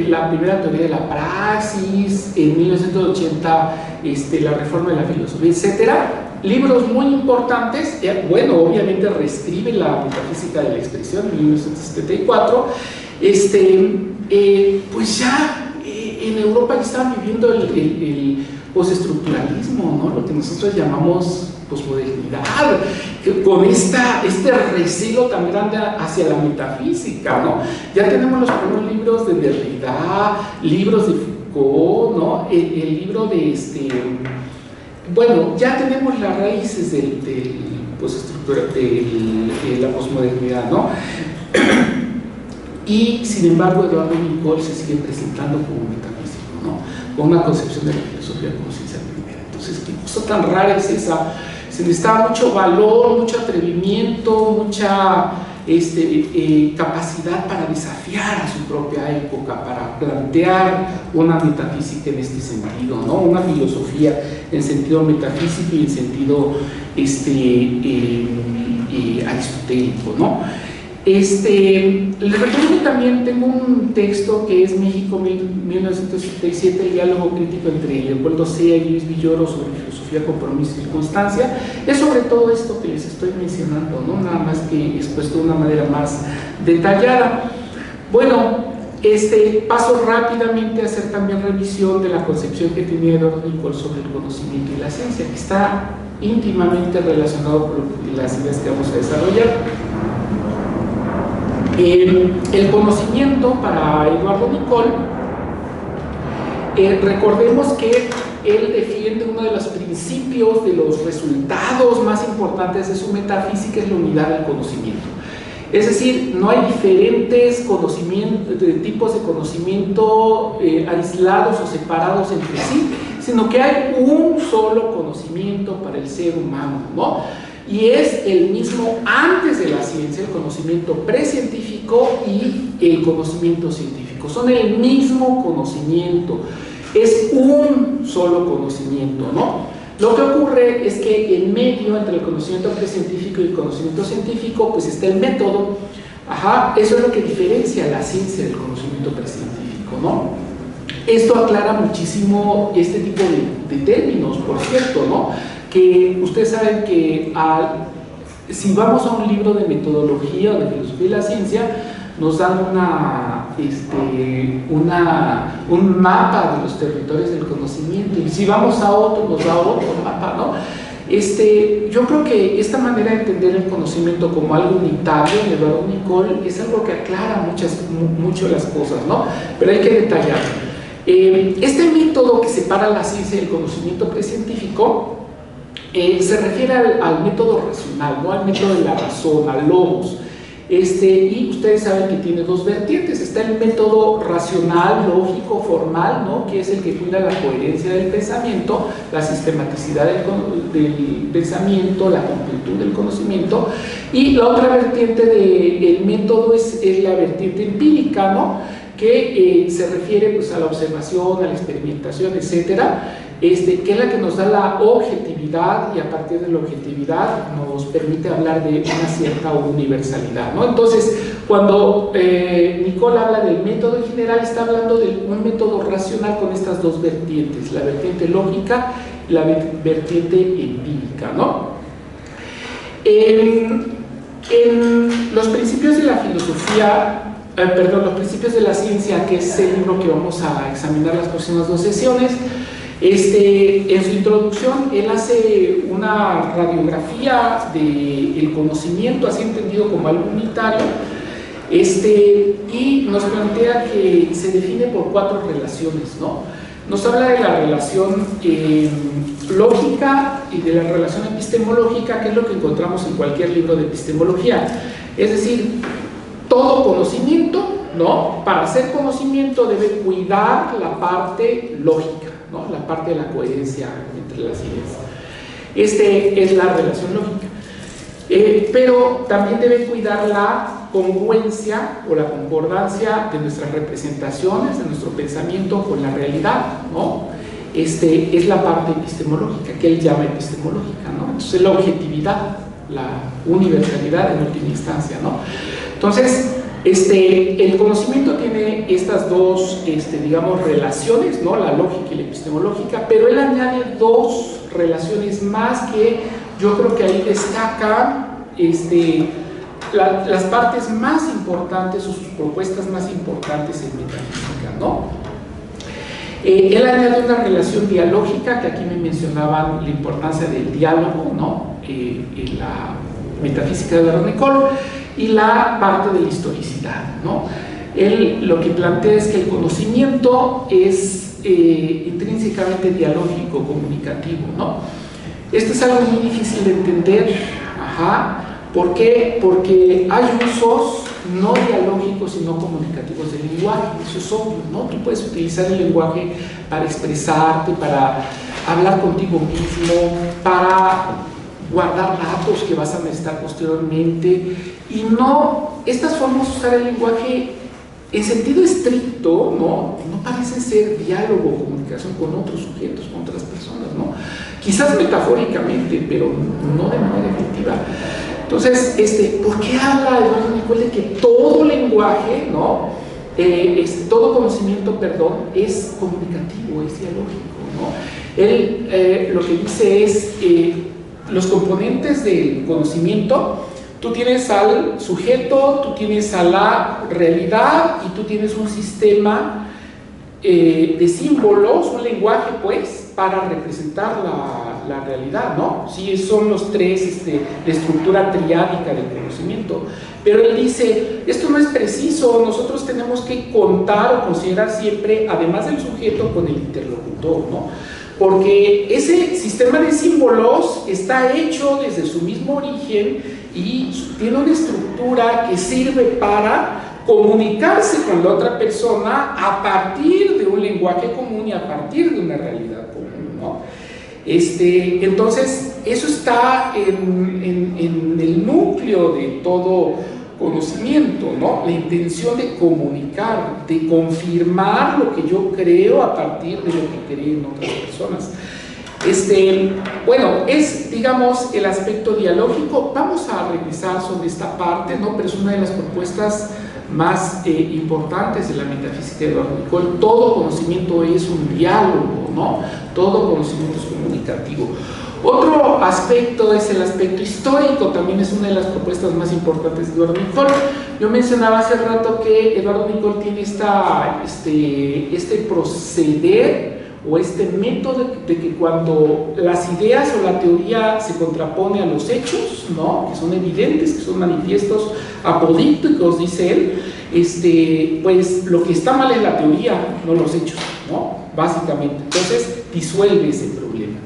La primera teoría de la praxis, en 1980 la reforma de la filosofía, etcétera. Libros muy importantes. Bueno, obviamente reescribe la metafísica de la expresión en 1974. Pues ya en Europa ya estaban viviendo el postestructuralismo, ¿no? Lo que nosotros llamamos posmodernidad, con este recelo tan grande hacia la metafísica, ¿no? Ya tenemos los primeros libros de Derrida, libros de Foucault, ¿no? El libro de bueno, ya tenemos las raíces de la posmodernidad, ¿no? Y sin embargo Eduardo Nicol se sigue presentando como metafísico, ¿no? Con una concepción de la filosofía como ciencia primera. Entonces, ¿qué cosa tan rara es esa? Se necesitaba mucho valor, mucho atrevimiento, mucha capacidad para desafiar a su propia época, para plantear una metafísica en este sentido, ¿no? Una filosofía en sentido metafísico y en sentido aristotélico, ¿no? Les recuerdo que también tengo un texto que es México 1977, el diálogo crítico entre Leopoldo Sea y Luis Villoro sobre filosofía, compromiso y circunstancia. Es sobre todo esto que les estoy mencionando, ¿no? Nada más que expuesto de una manera más detallada. Bueno, paso rápidamente a hacer también revisión de la concepción que tenía Eduardo Nicol sobre el conocimiento y la ciencia, que está íntimamente relacionado con las ideas que vamos a desarrollar. El conocimiento para Eduardo Nicol, recordemos que él defiende uno de los principios, de los resultados más importantes de su metafísica, es la unidad del conocimiento. Es decir, no hay diferentes tipos de conocimiento aislados o separados entre sí, sino que hay un solo conocimiento para el ser humano, ¿no? Y es el mismo antes de la ciencia, el conocimiento precientífico y el conocimiento científico. Son el mismo conocimiento, es un solo conocimiento, ¿no? Lo que ocurre es que en medio entre el conocimiento precientífico y el conocimiento científico, pues está el método. Eso es lo que diferencia la ciencia del conocimiento precientífico, ¿no? Esto aclara muchísimo este tipo de términos, por cierto, ¿no? Que ustedes saben que si vamos a un libro de metodología o de filosofía de la ciencia, nos dan un mapa de los territorios del conocimiento, y si vamos a otro, nos da otro mapa, ¿no? Yo creo que esta manera de entender el conocimiento como algo unitario en Eduardo Nicol es algo que aclara mucho las cosas, ¿no? Pero hay que detallarlo. Este método que separa la ciencia del conocimiento precientífico se refiere al método racional, ¿no? Al método de la razón, al logos. Y ustedes saben que tiene dos vertientes. Está el método racional, lógico, formal, ¿no? Que es el que cuida la coherencia del pensamiento, la sistematicidad del pensamiento, la completud del conocimiento. Y la otra vertiente del método es la vertiente empírica, ¿no? que se refiere pues, a la observación, a la experimentación, etcétera, que es la que nos da la objetividad, y a partir de la objetividad nos permite hablar de una cierta universalidad, ¿no? Entonces, cuando Nicole habla del método en general, está hablando de un método racional con estas dos vertientes, la vertiente lógica y la vertiente empírica, ¿no? En los principios de la filosofía, los principios de la ciencia, que es el libro que vamos a examinar las próximas 2 sesiones, en su introducción él hace una radiografía del conocimiento, así entendido como algo unitario, y nos plantea que se define por 4 relaciones, ¿no? Nos habla de la relación lógica y de la relación epistemológica, que es lo que encontramos en cualquier libro de epistemología. Es decir, todo conocimiento, ¿no? Para hacer conocimiento debe cuidar la parte lógica, ¿no? La parte de la coherencia entre las ideas. Es la relación lógica. Pero también debe cuidar la congruencia o la concordancia de nuestras representaciones, de nuestro pensamiento con la realidad, ¿no? Es la parte epistemológica, que él llama epistemológica, ¿no? Entonces, la objetividad, la universalidad en última instancia, ¿no? Entonces, el conocimiento tiene estas dos, digamos, relaciones, ¿no? La lógica y la epistemológica, pero él añade 2 relaciones más que yo creo que ahí destacan las partes más importantes o sus propuestas más importantes en metafísica, ¿no? Él añade una relación dialógica, que aquí me mencionaban la importancia del diálogo, ¿no? En la metafísica de Eduardo Nicol, y la parte de la historicidad, ¿no? Él lo que plantea es que el conocimiento es intrínsecamente dialógico, comunicativo, ¿no? Esto es algo muy difícil de entender. ¿Por qué? Porque hay usos no dialógicos sino comunicativos del lenguaje, eso es obvio, ¿no? Tú puedes utilizar el lenguaje para expresarte, para hablar contigo mismo, para guardar datos que vas a necesitar posteriormente, y no, estas formas de usar el lenguaje en sentido estricto, no parecen ser diálogo o comunicación con otros sujetos, con otras personas, ¿no? Quizás metafóricamente, pero no de manera efectiva. Entonces, ¿por qué habla Eduardo Nicol de que todo lenguaje, ¿no? Todo conocimiento, es comunicativo, es dialógico, ¿no? Él lo que dice es, los componentes del conocimiento, tú tienes al sujeto, tú tienes a la realidad y tú tienes un sistema de símbolos, un lenguaje, pues, para representar la realidad, ¿no? Sí, son los 3 de estructura triádica del conocimiento. Pero él dice, esto no es preciso, nosotros tenemos que contar o considerar siempre, además del sujeto, con el interlocutor, ¿no? Porque ese sistema de símbolos está hecho desde su mismo origen y tiene una estructura que sirve para comunicarse con la otra persona a partir de un lenguaje común y a partir de una realidad común, ¿no? Entonces, eso está en el núcleo de todo conocimiento, ¿no? La intención de comunicar, de confirmar lo que yo creo a partir de lo que creen otras personas. Bueno, es, digamos, el aspecto dialógico. Vamos a regresar sobre esta parte, ¿no? Pero es una de las propuestas más importantes de la metafísica de Eduardo Nicol. Todo conocimiento es un diálogo, ¿no? Todo conocimiento es comunicativo. Otro aspecto es el aspecto histórico, también es una de las propuestas más importantes de Eduardo Nicol. Yo mencionaba hace rato que Eduardo Nicol tiene este proceder o este método de que cuando las ideas o la teoría se contrapone a los hechos, ¿no? Que son evidentes, que son manifiestos apodícticos, dice él, pues lo que está mal es la teoría, no los hechos, ¿no? Básicamente. Entonces disuelve ese problema.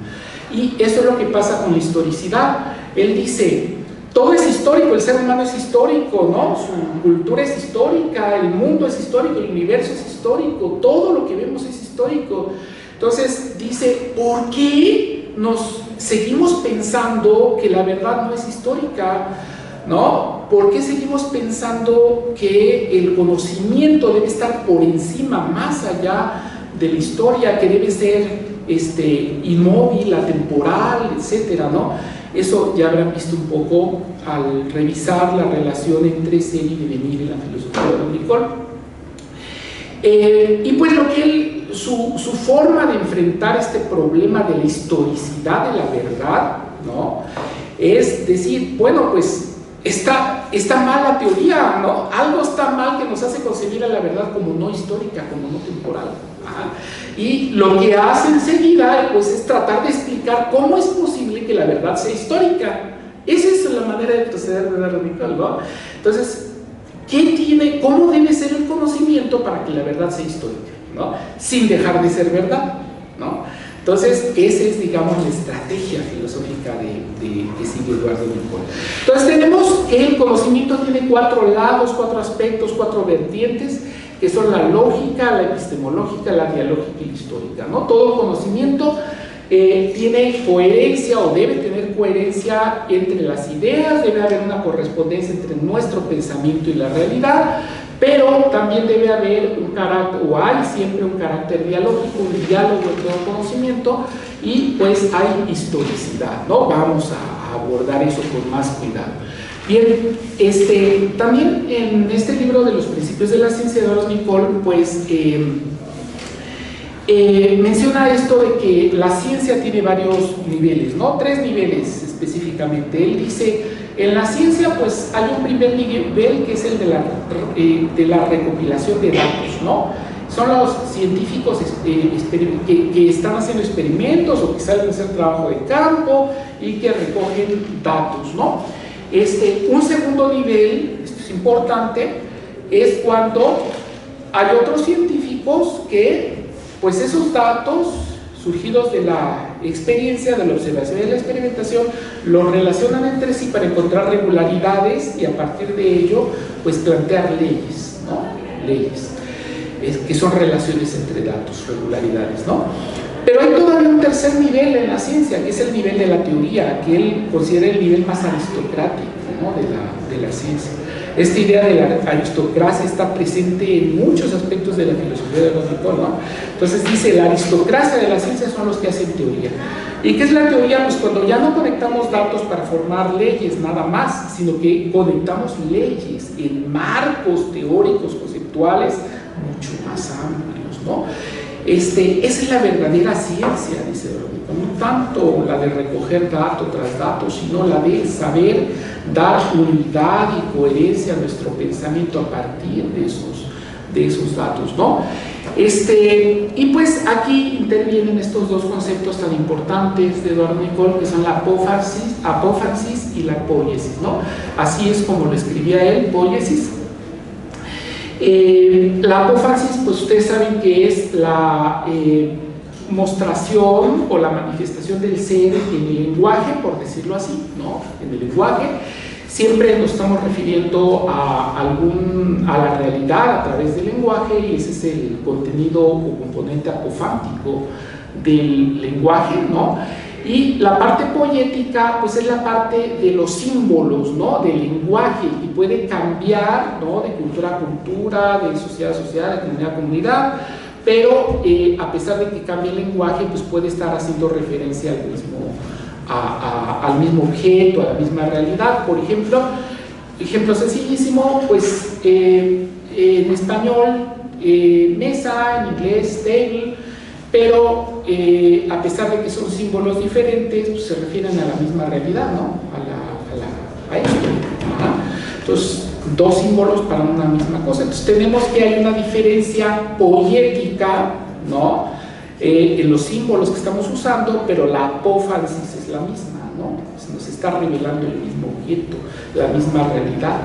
Y eso es lo que pasa con la historicidad. Él dice, todo es histórico, el ser humano es histórico, ¿no? Su cultura es histórica, el mundo es histórico, el universo es histórico, todo lo que vemos es histórico. Entonces dice, ¿por qué nos seguimos pensando que la verdad no es histórica? ¿No? ¿Por qué seguimos pensando que el conocimiento debe estar por encima, más allá de la historia, que debe ser inmóvil, atemporal, etcétera, ¿no? Eso ya habrán visto un poco al revisar la relación entre ser y devenir en la filosofía de Don Nicole. Y pues su forma de enfrentar este problema de la historicidad de la verdad, ¿no? Es decir, bueno, pues está mal la teoría, ¿no? Algo está mal que nos hace concebir a la verdad como no histórica, como no temporal. Y lo que hace enseguida pues es tratar de explicar cómo es posible que la verdad sea histórica. Esa es la manera de proceder de Don Nicole, ¿no? Entonces, ¿cómo debe ser el conocimiento para que la verdad sea histórica, ¿no? Sin dejar de ser verdad, ¿no? Entonces, esa es, digamos, la estrategia filosófica que sigue Eduardo Nicole. Entonces, tenemos que el conocimiento tiene 4 lados, 4 aspectos, 4 vertientes, que son la lógica, la epistemológica, la dialógica y la histórica, ¿no? Todo conocimiento tiene coherencia o debe tener coherencia entre las ideas, debe haber una correspondencia entre nuestro pensamiento y la realidad, pero también debe haber un carácter, o hay siempre un carácter dialógico, un diálogo de todo conocimiento, y pues hay historicidad, ¿no? Vamos a abordar eso con más cuidado. Bien, también en este libro de los principios de la ciencia de Don Nicole, pues menciona esto de que la ciencia tiene varios niveles, ¿no? 3 niveles específicamente. Él dice, en la ciencia pues hay un primer nivel que es el de la recopilación de datos, ¿no? Son los científicos que están haciendo experimentos o que salen a hacer trabajo de campo y que recogen datos, ¿no? Un segundo nivel, esto es importante, es cuando hay otros científicos que pues esos datos surgidos de la experiencia, de la observación y de la experimentación, los relacionan entre sí para encontrar regularidades y a partir de ello, pues plantear leyes, ¿no? Leyes, que son relaciones entre datos, regularidades, ¿no? Pero hay todavía un tercer nivel en la ciencia, que es el nivel de la teoría, que él considera el nivel más aristocrático, ¿no? de la ciencia. Esta idea de la aristocracia está presente en muchos aspectos de la filosofía de Don Nicole, ¿no? Entonces dice, la aristocracia de la ciencia son los que hacen teoría. ¿Y qué es la teoría? Pues cuando ya no conectamos datos para formar leyes nada más, sino que conectamos leyes en marcos teóricos, conceptuales, mucho más amplios, ¿no? Esa es la verdadera ciencia, dice Don Nicole, no tanto la de recoger dato tras dato, sino la de saber dar unidad y coherencia a nuestro pensamiento a partir de esos datos, ¿no? Y pues aquí intervienen estos 2 conceptos tan importantes de Eduardo Nicole, que son la apófasis y la poiesis, ¿no? Así es como lo escribía él, poiesis. La apófasis, pues ustedes saben que es la mostración o la manifestación del ser en el lenguaje, por decirlo así, ¿no? En el lenguaje. Siempre nos estamos refiriendo a la realidad a través del lenguaje, y ese es el contenido o componente apofántico del lenguaje, ¿no? Y la parte poética, pues es la parte de los símbolos, ¿no? Del lenguaje, y puede cambiar, ¿no? De cultura a cultura, de sociedad a sociedad, de comunidad a comunidad, pero a pesar de que cambie el lenguaje, pues puede estar haciendo referencia al mismo objeto, a la misma realidad. Por ejemplo, ejemplo sencillísimo, pues en español mesa, en inglés table, pero a pesar de que son símbolos diferentes, pues se refieren a la misma realidad, ¿no? A esto. Entonces, 2 símbolos para una misma cosa. Entonces tenemos que hay una diferencia poética, ¿no? En los símbolos que estamos usando, pero la apófasis es la misma, ¿no? Se nos está revelando el mismo objeto, la misma realidad.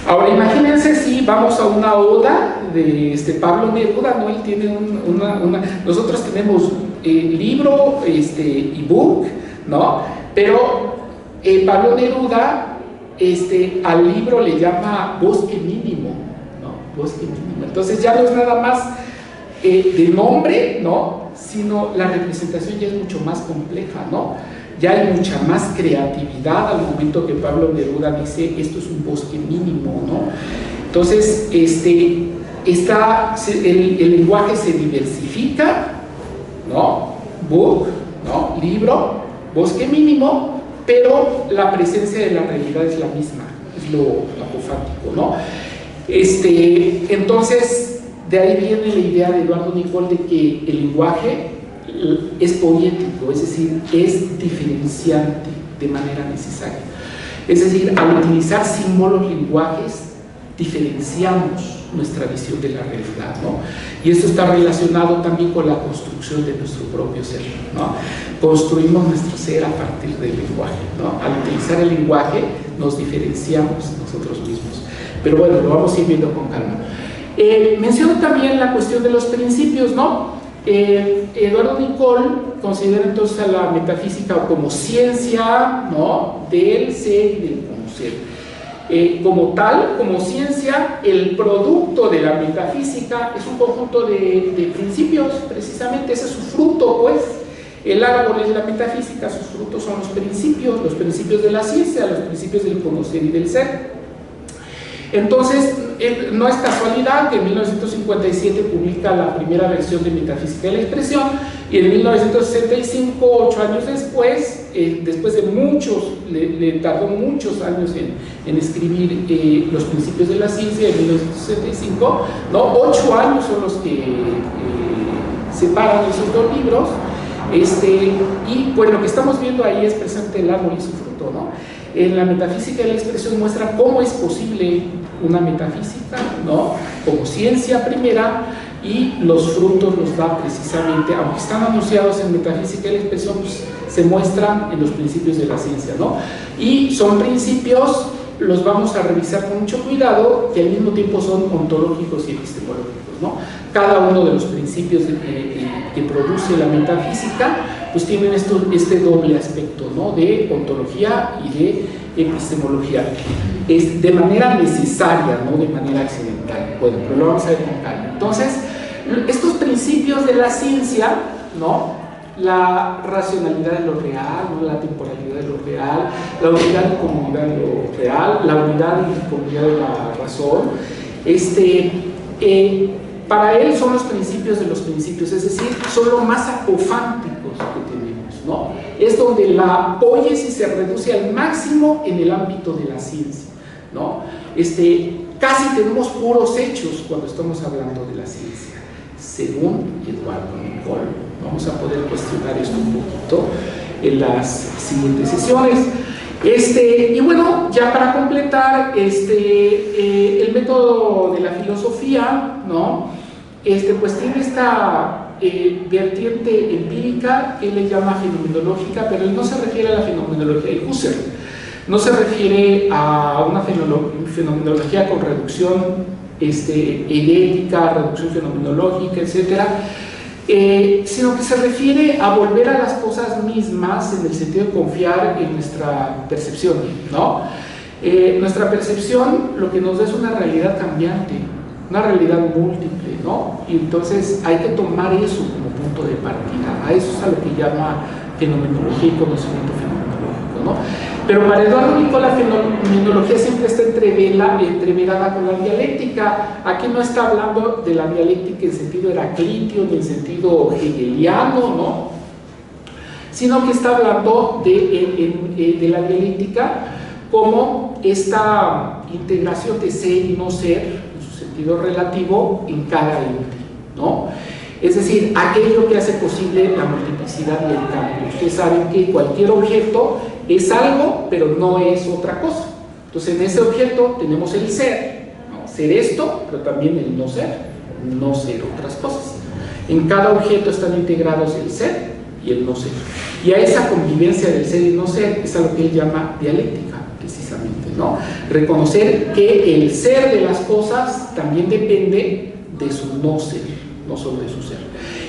Ahora imagínense si vamos a una oda de Pablo Neruda, ¿no? Él tiene nosotros tenemos libro, ebook, ¿no? Pero Pablo Neruda al libro le llama bosque mínimo, ¿no? Bosque mínimo. Entonces ya no es nada más de nombre, ¿no? Sino la representación ya es mucho más compleja, ¿no? ya hay mucha más creatividad al momento que Pablo Neruda dice, esto es un bosque mínimo, ¿no? Entonces, el lenguaje se diversifica, ¿no? Book, ¿no? Libro, bosque mínimo, pero la presencia de la realidad es la misma, es lo apofático, ¿no? Entonces, de ahí viene la idea de Eduardo Nicol de que el lenguaje es poético, es decir, es diferenciante de manera necesaria. Es decir, al utilizar símbolos, lenguajes, diferenciamos nuestra visión de la realidad, ¿no? Y esto está relacionado también con la construcción de nuestro propio ser, ¿no? Construimos nuestro ser a partir del lenguaje, ¿no? Al utilizar el lenguaje nos diferenciamos nosotros mismos. Pero bueno, lo vamos a ir viendo con calma. Menciono también la cuestión de los principios, ¿no? Eduardo Nicol considera entonces a la metafísica como ciencia, ¿no? Del ser y del conocer. Como tal, como ciencia, el producto de la metafísica es un conjunto de principios, precisamente, ese es su fruto, pues. El árbol es la metafísica, sus frutos son los principios de la ciencia, los principios del conocer y del ser. Entonces, no es casualidad que en 1957 publica la primera versión de Metafísica de la Expresión y en 1965, 8 años después, después de muchos, le tardó muchos años en escribir los principios de la ciencia en 1965, ¿no? 8 años son los que separan esos dos libros, y pues lo que estamos viendo ahí es presente el árbol y su fruto, ¿no? En la Metafísica de la Expresión muestra cómo es posible una metafísica, ¿no? Como ciencia primera, y los frutos los da precisamente, aunque están anunciados en Metafísica de la Expresión, pues, se muestran en los principios de la ciencia, ¿no? Y son principios, los vamos a revisar con mucho cuidado, que al mismo tiempo son ontológicos y epistemológicos, ¿no? Cada uno de los principios que produce la metafísica, pues tienen este doble aspecto, ¿no? De ontología y de epistemología. Es de manera necesaria, no de manera accidental. Bueno, pero lo vamos a ver con calma. Entonces, estos principios de la ciencia, ¿no? La racionalidad de lo real, ¿no? La temporalidad de lo real, la unidad y comunidad de lo real, la unidad y comunidad de la razón, para él son los principios de los principios, es decir, son los más apofánticos que tenemos, ¿no? Es donde la poiesis se reduce al máximo en el ámbito de la ciencia, ¿no? Casi tenemos puros hechos cuando estamos hablando de la ciencia, según Eduardo Nicol. Vamos a poder cuestionar esto un poquito en las siguientes sesiones. Y bueno, ya para completar, el método de la filosofía, ¿no? Pues tiene esta vertiente empírica que él le llama fenomenológica, pero él no se refiere a la fenomenología de Husserl, no se refiere a una fenomenología con reducción herética, reducción fenomenológica, etcétera, sino que se refiere a volver a las cosas mismas en el sentido de confiar en nuestra percepción, ¿no? Nuestra percepción lo que nos da es una realidad cambiante, una realidad múltiple, ¿no? Y entonces hay que tomar eso como punto de partida. A eso es a lo que llama fenomenología y conocimiento fenomenológico, ¿no? Pero para Eduardo Nicol la fenomenología siempre está entreverada con la dialéctica. Aquí no está hablando de la dialéctica en sentido heraclitio ni en sentido hegeliano, ¿no? Sino que está hablando de la dialéctica como esta integración de ser y no ser en su sentido relativo en cada ente, ¿no? Es decir, aquello que hace posible la multiplicidad y el cambio. Ustedes saben que cualquier objeto es algo, pero no es otra cosa. Entonces, en ese objeto tenemos el ser, ¿no? Ser esto, pero también el no ser otras cosas. En cada objeto están integrados el ser y el no ser. Y a esa convivencia del ser y no ser es a lo que él llama dialéctica, precisamente, ¿no? Reconocer que el ser de las cosas también depende de su no ser, no solo de su ser.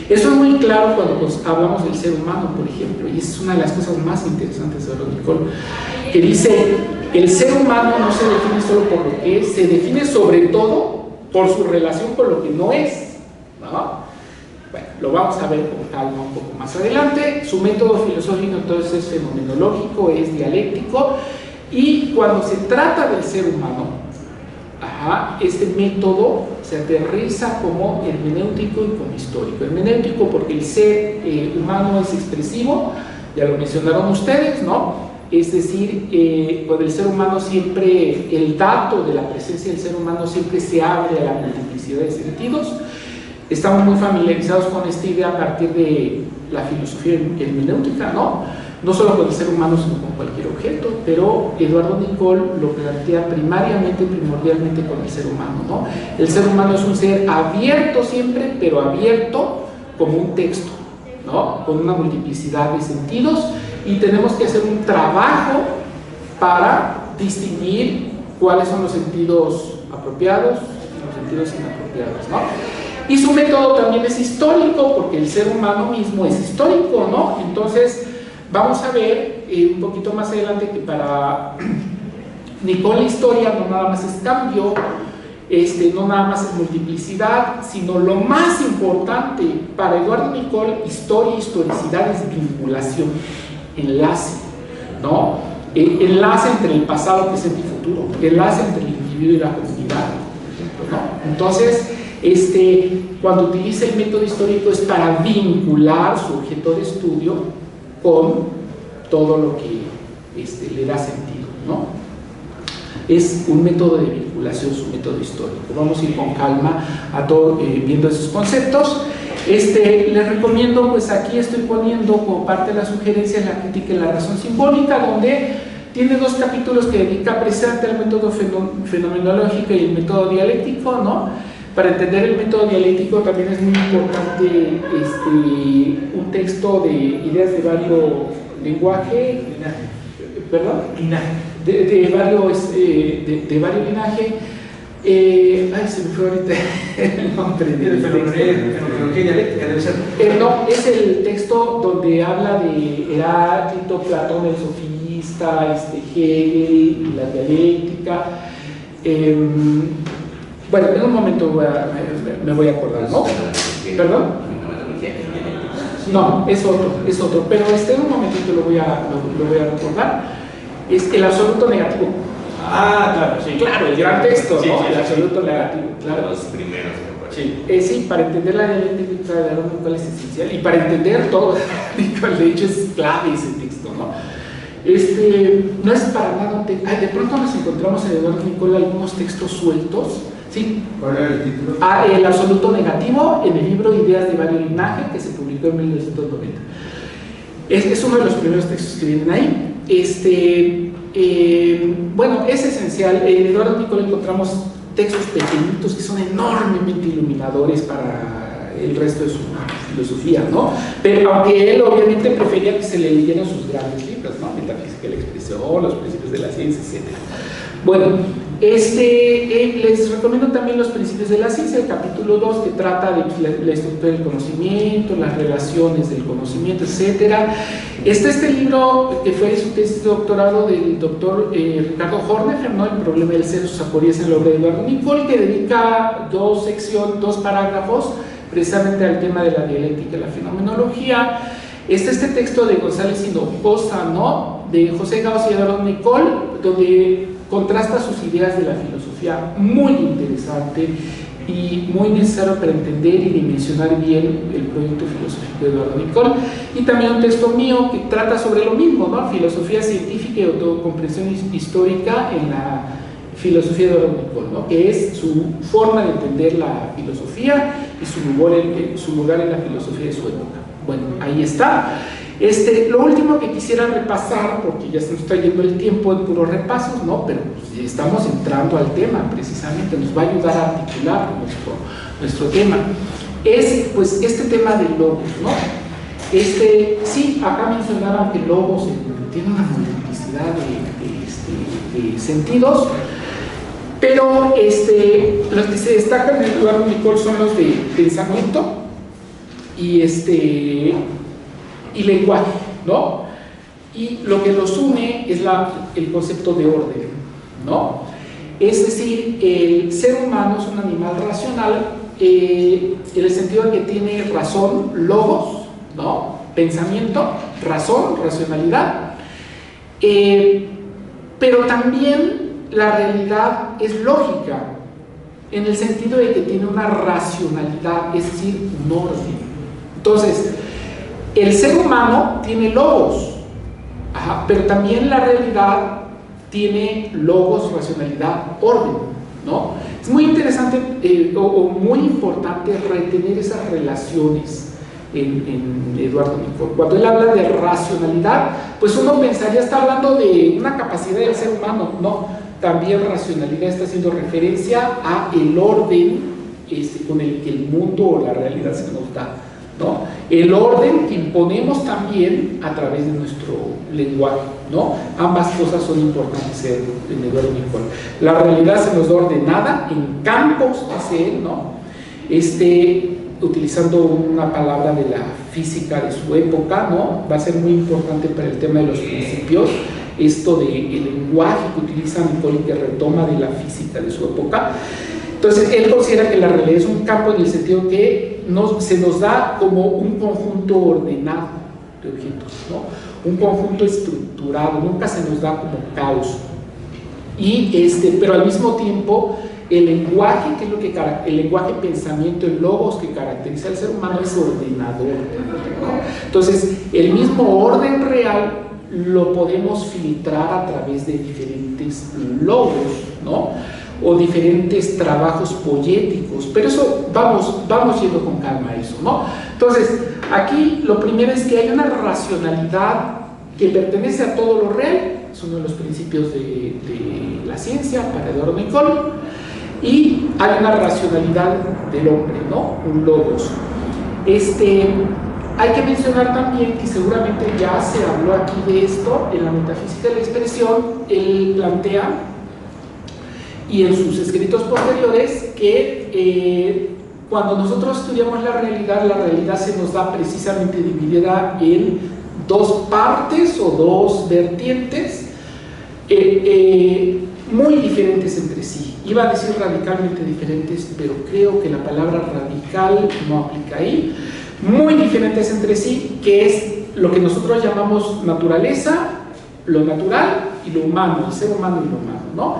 Eso es muy claro cuando hablamos del ser humano, por ejemplo, y es una de las cosas más interesantes de Eduardo Nicol, que dice: el ser humano no se define solo por lo que es, se define sobre todo por su relación con lo que no es, ¿no? Bueno, lo vamos a ver con calma un poco más adelante. Su método filosófico entonces es fenomenológico, es dialéctico, y cuando se trata del ser humano, este método se aterriza como hermenéutico y como histórico. Hermenéutico porque el ser humano es expresivo, ya lo mencionaron ustedes, ¿no? Es decir, con el ser humano siempre, el dato de la presencia del ser humano siempre se abre a la multiplicidad de sentidos. Estamos muy familiarizados con esta idea a partir de la filosofía hermenéutica, ¿no? No solo con el ser humano, sino con cualquier objeto, pero Eduardo Nicol lo plantea primordialmente con el ser humano, ¿no? El ser humano es un ser abierto siempre, pero abierto como un texto, ¿no? Con una multiplicidad de sentidos, y tenemos que hacer un trabajo para distinguir cuáles son los sentidos apropiados y los sentidos inapropiados, ¿no? Y su método también es histórico, porque el ser humano mismo es histórico, ¿no? Entonces, vamos a ver un poquito más adelante que para Nicol la historia no nada más es cambio, no nada más es multiplicidad, sino lo más importante para Eduardo Nicol, historia y historicidad es vinculación, enlace, ¿no? Enlace entre el pasado, presente y futuro, enlace entre el individuo y la comunidad, por ejemplo, ¿no? Entonces, cuando utiliza el método histórico es para vincular su objeto de estudio con todo lo que le da sentido, ¿no? Es un método de vinculación, su método histórico. Vamos a ir con calma a todo, viendo esos conceptos. Les recomiendo, pues aquí estoy poniendo como parte de las sugerencias la crítica y la razón simbólica, donde tiene 2 capítulos que dedica precisamente al método fenomenológico y el método dialéctico, ¿no? Para entender el método dialéctico también es muy importante un texto de ideas de varios lenguaje, ¿perdón? De varios linaje. Ay, se me fue ahorita el nombre del fenomenología dialéctica debe ser. No, es el texto donde habla de Heráclito, Platón el sofista, Hegel, la dialéctica. Bueno, en un momento me voy a acordar, ¿no? ¿Perdón? No, es otro, pero en un momentito lo voy a recordar. Es el absoluto negativo. Ah, claro, sí. Claro, el gran texto, sí, ¿no? Sí, el absoluto negativo, claro. Los primeros. Sí, para entender la dialéctica de Eduardo Nicol es esencial, y para entender todo, de hecho es clave ese texto, ¿no? No es para nada de pronto nos encontramos en Eduardo Nicol algunos textos sueltos. ¿Sí? ¿Cuál era el título? El absoluto negativo, en el libro Ideas de varios linaje, que se publicó en 1990. Es uno de los primeros textos que vienen ahí. Bueno, es esencial. En Eduardo Nicol encontramos textos pequeñitos que son enormemente iluminadores para el resto de su filosofía, ¿no? Pero aunque él obviamente prefería que se le leyeran sus grandes libros, ¿no? Metafísica de la expresión, los principios de la ciencia, etc. Bueno, les recomiendo también los principios de la ciencia, el capítulo 2, que trata de la estructura del conocimiento, las relaciones del conocimiento, etc. Este libro que fue su tesis de doctorado del doctor Ricardo Hornefer, ¿no? El problema del ser, sus aporías en la obra de Eduardo Nicol, que dedica 2 parágrafos precisamente al tema de la dialéctica y la fenomenología. Este texto de González Hinojosa, ¿no? De José Gauss y Eduardo Nicol, donde contrasta sus ideas de la filosofía, muy interesante y muy necesario para entender y dimensionar bien el proyecto filosófico de Eduardo Nicol. Y también un texto mío que trata sobre lo mismo, ¿no? Filosofía científica y autocomprensión histórica en la filosofía de Eduardo Nicol, ¿no? Que es su forma de entender la filosofía y su lugar en la filosofía de su época. Bueno, ahí está. Lo último que quisiera repasar, porque ya se nos está yendo el tiempo de puros repasos, ¿no? Pero pues, estamos entrando al tema, precisamente, nos va a ayudar a articular nuestro tema. Es, pues, este tema del logos, ¿no? Sí, acá mencionaban que el logos tiene una multiplicidad de sentidos, pero los que se destacan en Eduardo Nicol son los de pensamiento y lenguaje, ¿no? Y lo que los une es el concepto de orden, ¿no? Es decir, el ser humano es un animal racional en el sentido de que tiene razón, logos, ¿no? Pensamiento, razón, racionalidad, pero también la realidad es lógica, en el sentido de que tiene una racionalidad, es decir, un orden. Entonces, el ser humano tiene logos, pero también la realidad tiene logos, racionalidad, orden, ¿no? Es muy interesante o muy importante retener esas relaciones en Eduardo Nicol. Cuando él habla de racionalidad, pues uno pensaría está hablando de una capacidad del ser humano, no. También racionalidad está haciendo referencia a el orden con el que el mundo o la realidad se nos da, ¿no? El orden que imponemos también a través de nuestro lenguaje, ¿no? Ambas cosas son importantes en Eduardo Nicol. La realidad se nos da ordenada en campos, dice él, ¿no? Utilizando una palabra de la física de su época, ¿no? Va a ser muy importante para el tema de los principios, esto del lenguaje que utiliza Nicol y que retoma de la física de su época. Entonces, él considera que la realidad es un campo en el sentido que se nos da como un conjunto ordenado de objetos, ¿no? Un conjunto estructurado, nunca se nos da como caos. Pero al mismo tiempo, el lenguaje, que es lo que el lenguaje pensamiento, el logos que caracteriza al ser humano es ordenador, ¿no? Entonces, el mismo orden real lo podemos filtrar a través de diferentes logos, ¿no? O diferentes trabajos poéticos, pero eso vamos yendo con calma a eso, ¿no? Entonces, aquí lo primero es que hay una racionalidad que pertenece a todo lo real, es uno de los principios de la ciencia para Eduardo Nicol, y hay una racionalidad del hombre, ¿no? Un logos. Hay que mencionar también que seguramente ya se habló aquí de esto en la metafísica de la expresión. Él plantea, y en sus escritos posteriores, que cuando nosotros estudiamos la realidad se nos da precisamente dividida en dos partes o dos vertientes muy diferentes entre sí. Iba a decir radicalmente diferentes, pero creo que la palabra radical no aplica ahí. Muy diferentes entre sí, que es lo que nosotros llamamos naturaleza, lo natural y lo humano, el ser humano y lo humano, ¿no?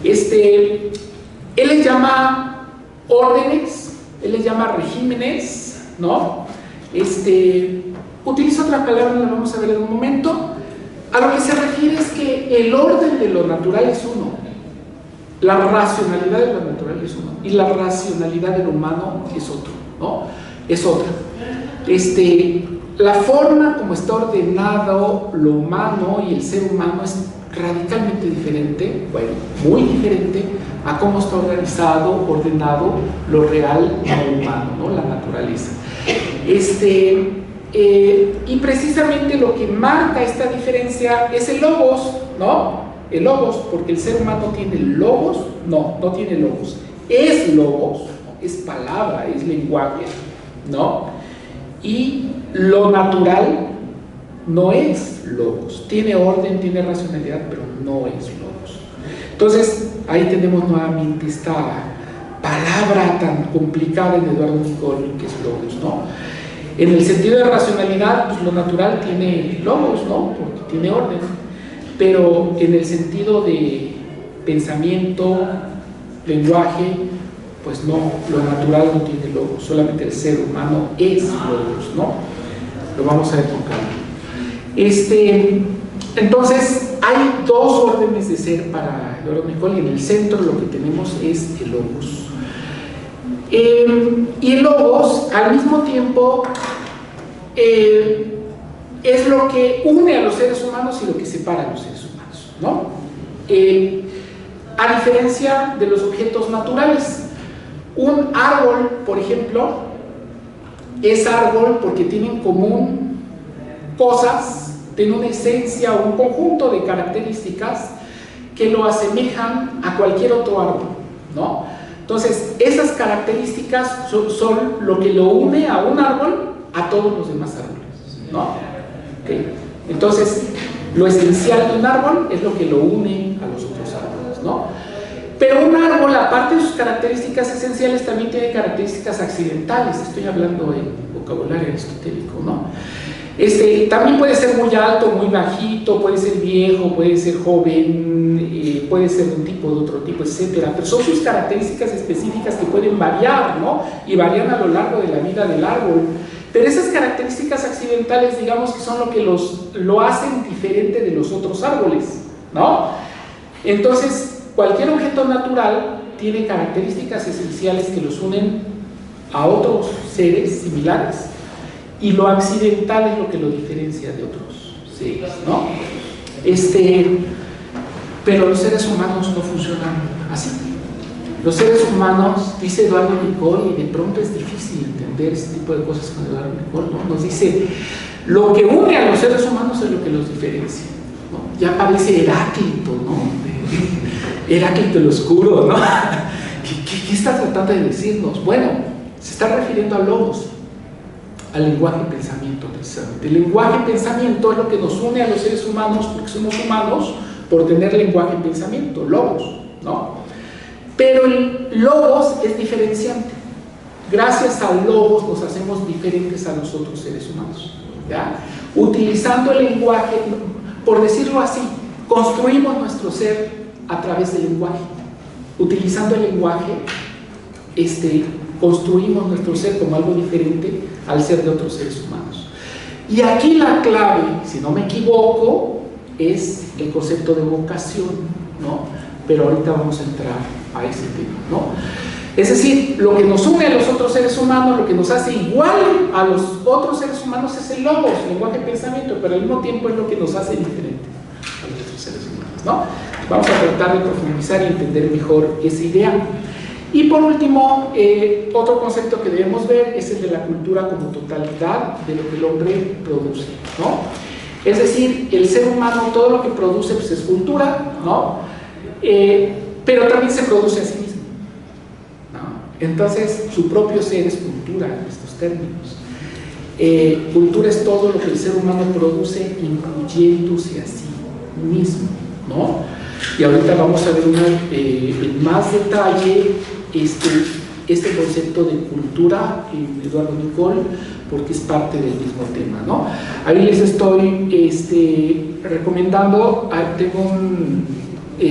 Él les llama órdenes, él les llama regímenes, ¿no? Utiliza otra palabra, la vamos a ver en un momento. A lo que se refiere es que el orden de lo natural es uno, la racionalidad de lo natural es uno, y la racionalidad del humano es otro, ¿no? Es otra. La forma como está ordenado lo humano y el ser humano es radicalmente diferente, bueno, muy diferente a cómo está organizado, ordenado lo real y lo humano, ¿no? La naturaleza. Y precisamente lo que marca esta diferencia es el logos, ¿no? El logos, porque el ser humano tiene logos, no tiene logos, es logos, es palabra, es lenguaje, ¿no? Y lo natural no es logos, tiene orden, tiene racionalidad, pero no es logos. Entonces, ahí tenemos nuevamente esta palabra tan complicada en Eduardo Nicol, que es logos, ¿no? En el sentido de racionalidad, pues lo natural tiene logos, ¿no? Porque tiene orden, pero en el sentido de pensamiento, lenguaje, pues no, lo natural no tiene logos, solamente el ser humano es logos, ¿no? Lo vamos a ver con calma. Entonces, hay dos órdenes de ser para Eduardo Nicol, y en el centro lo que tenemos es el logos. Y el logos, al mismo tiempo, es lo que une a los seres humanos y lo que separa a los seres humanos, ¿no? A diferencia de los objetos naturales, un árbol, por ejemplo, es árbol porque tiene en común cosas, tiene una esencia o un conjunto de características que lo asemejan a cualquier otro árbol, ¿no? Entonces, esas características son lo que lo une a un árbol a todos los demás árboles, ¿no? ¿Okay? Entonces, lo esencial de un árbol es lo que lo une a los otros árboles, ¿no? Pero un árbol, aparte de sus características esenciales, también tiene características accidentales. Estoy hablando en vocabulario aristotélico, ¿no? También puede ser muy alto, muy bajito, puede ser viejo, puede ser joven, puede ser de un tipo, de otro tipo, etcétera. Pero son sus características específicas que pueden variar, ¿no? Y varían a lo largo de la vida del árbol. Pero esas características accidentales, digamos que son lo que lo hacen diferente de los otros árboles, ¿no? Entonces, cualquier objeto natural tiene características esenciales que los unen a otros seres similares, y lo accidental es lo que lo diferencia de otros seres, ¿no? Pero los seres humanos no funcionan así. Los seres humanos, dice Eduardo Nicol, y de pronto es difícil entender ese tipo de cosas con Eduardo Nicol, ¿no? Nos dice, lo que une a los seres humanos es lo que los diferencia, ¿no? Ya parece Heráclito, ¿no? Heráclito el oscuro, ¿no? ¿Qué está tratando de decirnos? Bueno, se está refiriendo a logos, al lenguaje y pensamiento, precisamente. El lenguaje y pensamiento es lo que nos une a los seres humanos, porque somos humanos por tener lenguaje y pensamiento, logos, ¿no? Pero el logos es diferenciante. Gracias al logos nos hacemos diferentes a los otros seres humanos, ¿ya? Utilizando el lenguaje, por decirlo así, construimos nuestro ser a través del lenguaje. Utilizando el lenguaje, construimos nuestro ser como algo diferente al ser de otros seres humanos. Y aquí la clave, si no me equivoco, es el concepto de vocación, ¿no? Pero ahorita vamos a entrar a ese tema, ¿no? Es decir, lo que nos une a los otros seres humanos, lo que nos hace igual a los otros seres humanos es el logos, el lenguaje y pensamiento, pero al mismo tiempo es lo que nos hace diferente a los otros seres humanos, ¿no? Vamos a tratar de profundizar y entender mejor esa idea. Y por último, otro concepto que debemos ver es el de la cultura como totalidad de lo que el hombre produce, ¿no? Es decir, el ser humano, todo lo que produce pues es cultura, ¿no? Pero también se produce a sí mismo, ¿no? Entonces, su propio ser es cultura en estos términos. Cultura es todo lo que el ser humano produce, incluyéndose a sí mismo, ¿no? Y ahorita vamos a ver en más detalle este concepto de cultura en Eduardo Nicol, porque es parte del mismo tema, ¿no? Ahí les estoy recomendando, tengo un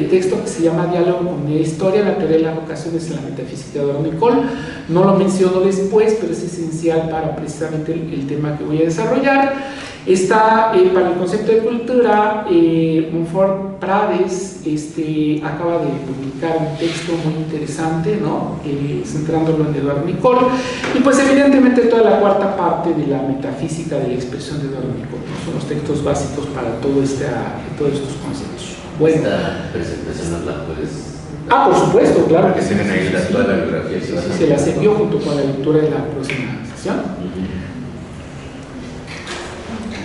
texto que se llama Diálogo con la historia, la teoría de las vocaciones en la metafísica de Eduardo Nicol. No lo menciono después, pero es esencial para precisamente el tema que voy a desarrollar. Está para el concepto de cultura, Montfort Prades acaba de publicar un texto muy interesante, ¿no? Centrándolo en Eduardo Nicol, y pues evidentemente toda la cuarta parte de la metafísica de la expresión de Eduardo Nicol, ¿no? Son los textos básicos para todos estos conceptos. Bueno. Esta presentación nos la puedes... Por supuesto, claro que sí. Tienen ahí toda la bibliografía. Sí, se las envió junto con la lectura de la próxima sesión.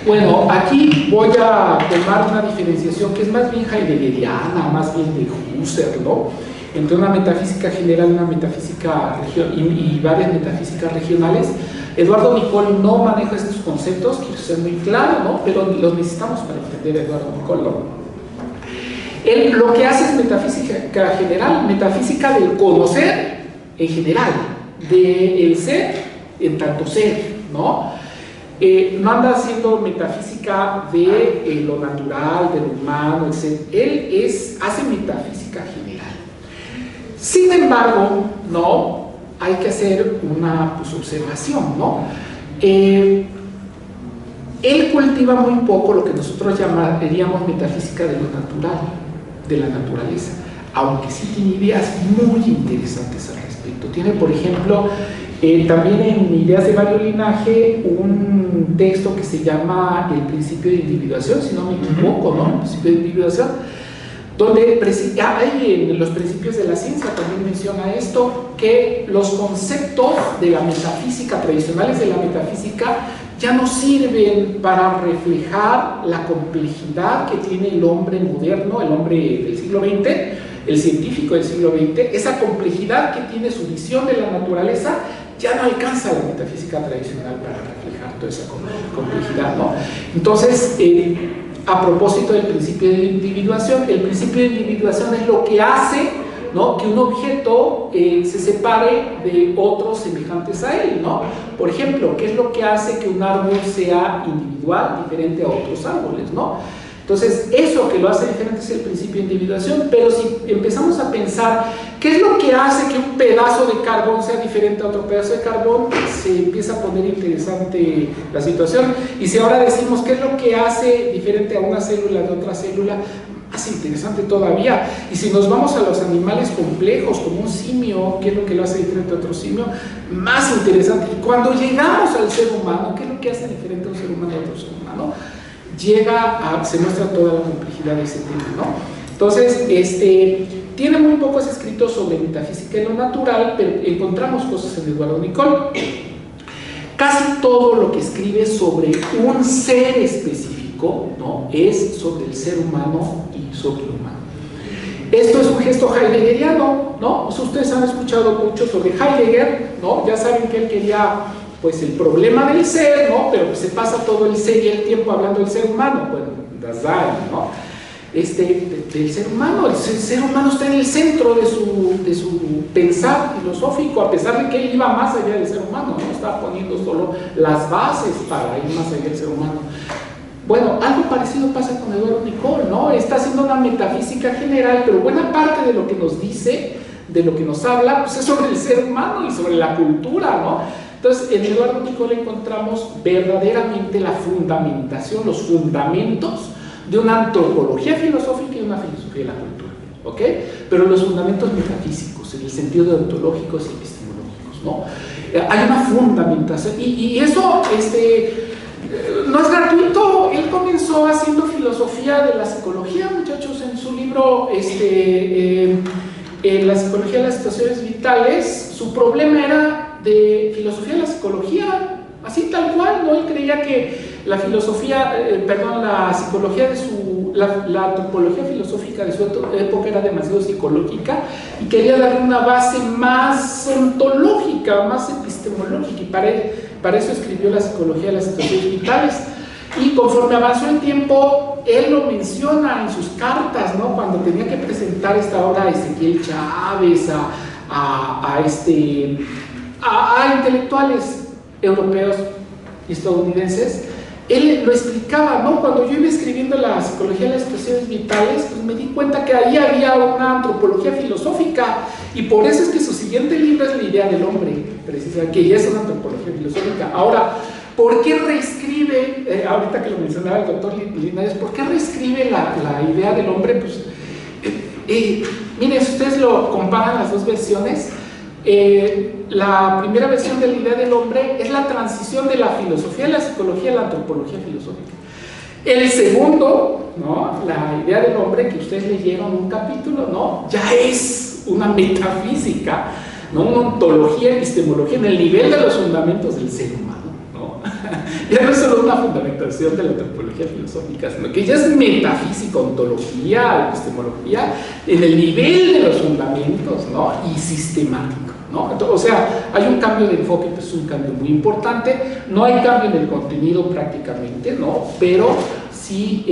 Bueno, aquí voy a tomar una diferenciación que es más bien heideggeriana, más bien de Husserl, ¿no? Entre una metafísica general y una metafísica y varias metafísicas regionales. Eduardo Nicol no maneja estos conceptos, quiero ser muy claro, ¿no? Pero los necesitamos para entender a Eduardo Nicol, ¿no? Él lo que hace es metafísica general, metafísica del conocer en general, del ser en tanto ser, ¿no? No anda haciendo metafísica de lo natural, de lo humano, etc. Él hace metafísica general. Sin embargo, no, hay que hacer una observación, ¿no? Él cultiva muy poco lo que nosotros llamaríamos metafísica de lo natural, de la naturaleza, aunque sí tiene ideas muy interesantes al respecto. Tiene, por ejemplo, también en Ideas de Varios Linaje, un texto que se llama El principio de individuación, si no me equivoco, ¿no? El principio de individuación, donde en los principios de la ciencia también menciona esto, que los conceptos de la metafísica, tradicionales de la metafísica, ya no sirven para reflejar la complejidad que tiene el hombre moderno, el hombre del siglo XX, el científico del siglo XX. Esa complejidad que tiene su visión de la naturaleza ya no alcanza la metafísica tradicional para reflejar toda esa complejidad, ¿no? Entonces, a propósito del principio de individuación, el principio de individuación es lo que hace ¿no?, que un objeto se separe de otros semejantes a él, ¿no? Por ejemplo, ¿qué es lo que hace que un árbol sea individual, diferente a otros árboles, ¿no? Entonces, eso que lo hace diferente es el principio de individuación, pero si empezamos a pensar qué es lo que hace que un pedazo de carbón sea diferente a otro pedazo de carbón, se empieza a poner interesante la situación. Y si ahora decimos qué es lo que hace diferente a una célula de otra célula, más interesante todavía. Y si nos vamos a los animales complejos, como un simio, qué es lo que lo hace diferente a otro simio, más interesante. Y cuando llegamos al ser humano, qué es lo que hace diferente a un ser humano a otro ser humano, se muestra toda la complejidad de ese tema, ¿no? Entonces, tiene muy pocos escritos sobre metafísica y lo natural, pero encontramos cosas en Eduardo Nicol. Casi todo lo que escribe sobre un ser específico, ¿no?, es sobre el ser humano y sobre lo humano. Esto es un gesto heideggeriano, ¿no? Ustedes han escuchado mucho sobre Heidegger, ¿no? Ya saben que él quería, pues, el problema del ser, ¿no? Pero pues se pasa todo el ser y el tiempo hablando del ser humano, bueno, Dasein, ¿no? Del ser humano. El ser humano está en el centro de su pensar filosófico, a pesar de que él iba más allá del ser humano, ¿no? Estaba poniendo solo las bases para ir más allá del ser humano. Bueno, algo parecido pasa con Eduardo Nicol, ¿no? Está haciendo una metafísica general, pero buena parte de lo que nos dice, de lo que nos habla, pues es sobre el ser humano y sobre la cultura, ¿no? Entonces, en Eduardo Nicol encontramos verdaderamente la fundamentación, los fundamentos de una antropología filosófica y una filosofía de la cultura, ¿ok? Pero los fundamentos metafísicos, en el sentido de ontológicos y epistemológicos, ¿no? Hay una fundamentación, y eso no es gratuito. Él comenzó haciendo filosofía de la psicología, muchachos, en su libro, La psicología de las situaciones vitales. Su problema era de filosofía de la psicología, así tal cual, ¿no? Él creía que la filosofía, la psicología la antropología filosófica de su época era demasiado psicológica y quería darle una base más ontológica, más epistemológica, y para eso escribió la psicología de las situaciones vitales. Y conforme avanzó el tiempo, él lo menciona en sus cartas, ¿no? Cuando tenía que presentar esta obra a Ezequiel Chávez, a intelectuales europeos y estadounidenses, él lo explicaba, ¿no? Cuando yo iba escribiendo la psicología de las situaciones vitales, pues me di cuenta que ahí había una antropología filosófica, y por eso es que su siguiente libro es La idea del hombre, precisamente, que ya es una antropología filosófica. Ahora, ¿por qué reescribe, ahorita que lo mencionaba el doctor Linares, por qué reescribe la idea del hombre? Pues, miren, si ustedes lo comparan las dos versiones, la primera versión de La idea del hombre es la transición de la filosofía de la psicología a la antropología filosófica. El segundo, ¿no?, La idea del hombre, que ustedes leyeron un capítulo, ¿no?, ya es una metafísica, ¿no?, una ontología, epistemología en el nivel de los fundamentos del ser humano, ¿no? Ya no es solo una fundamentación de la antropología filosófica, sino que ya es metafísica, ontología, epistemología en el nivel de los fundamentos, ¿no?, y sistemático, ¿no? Entonces, o sea, hay un cambio de enfoque, pues es un cambio muy importante. No hay cambio en el contenido prácticamente, ¿no? Pero sí,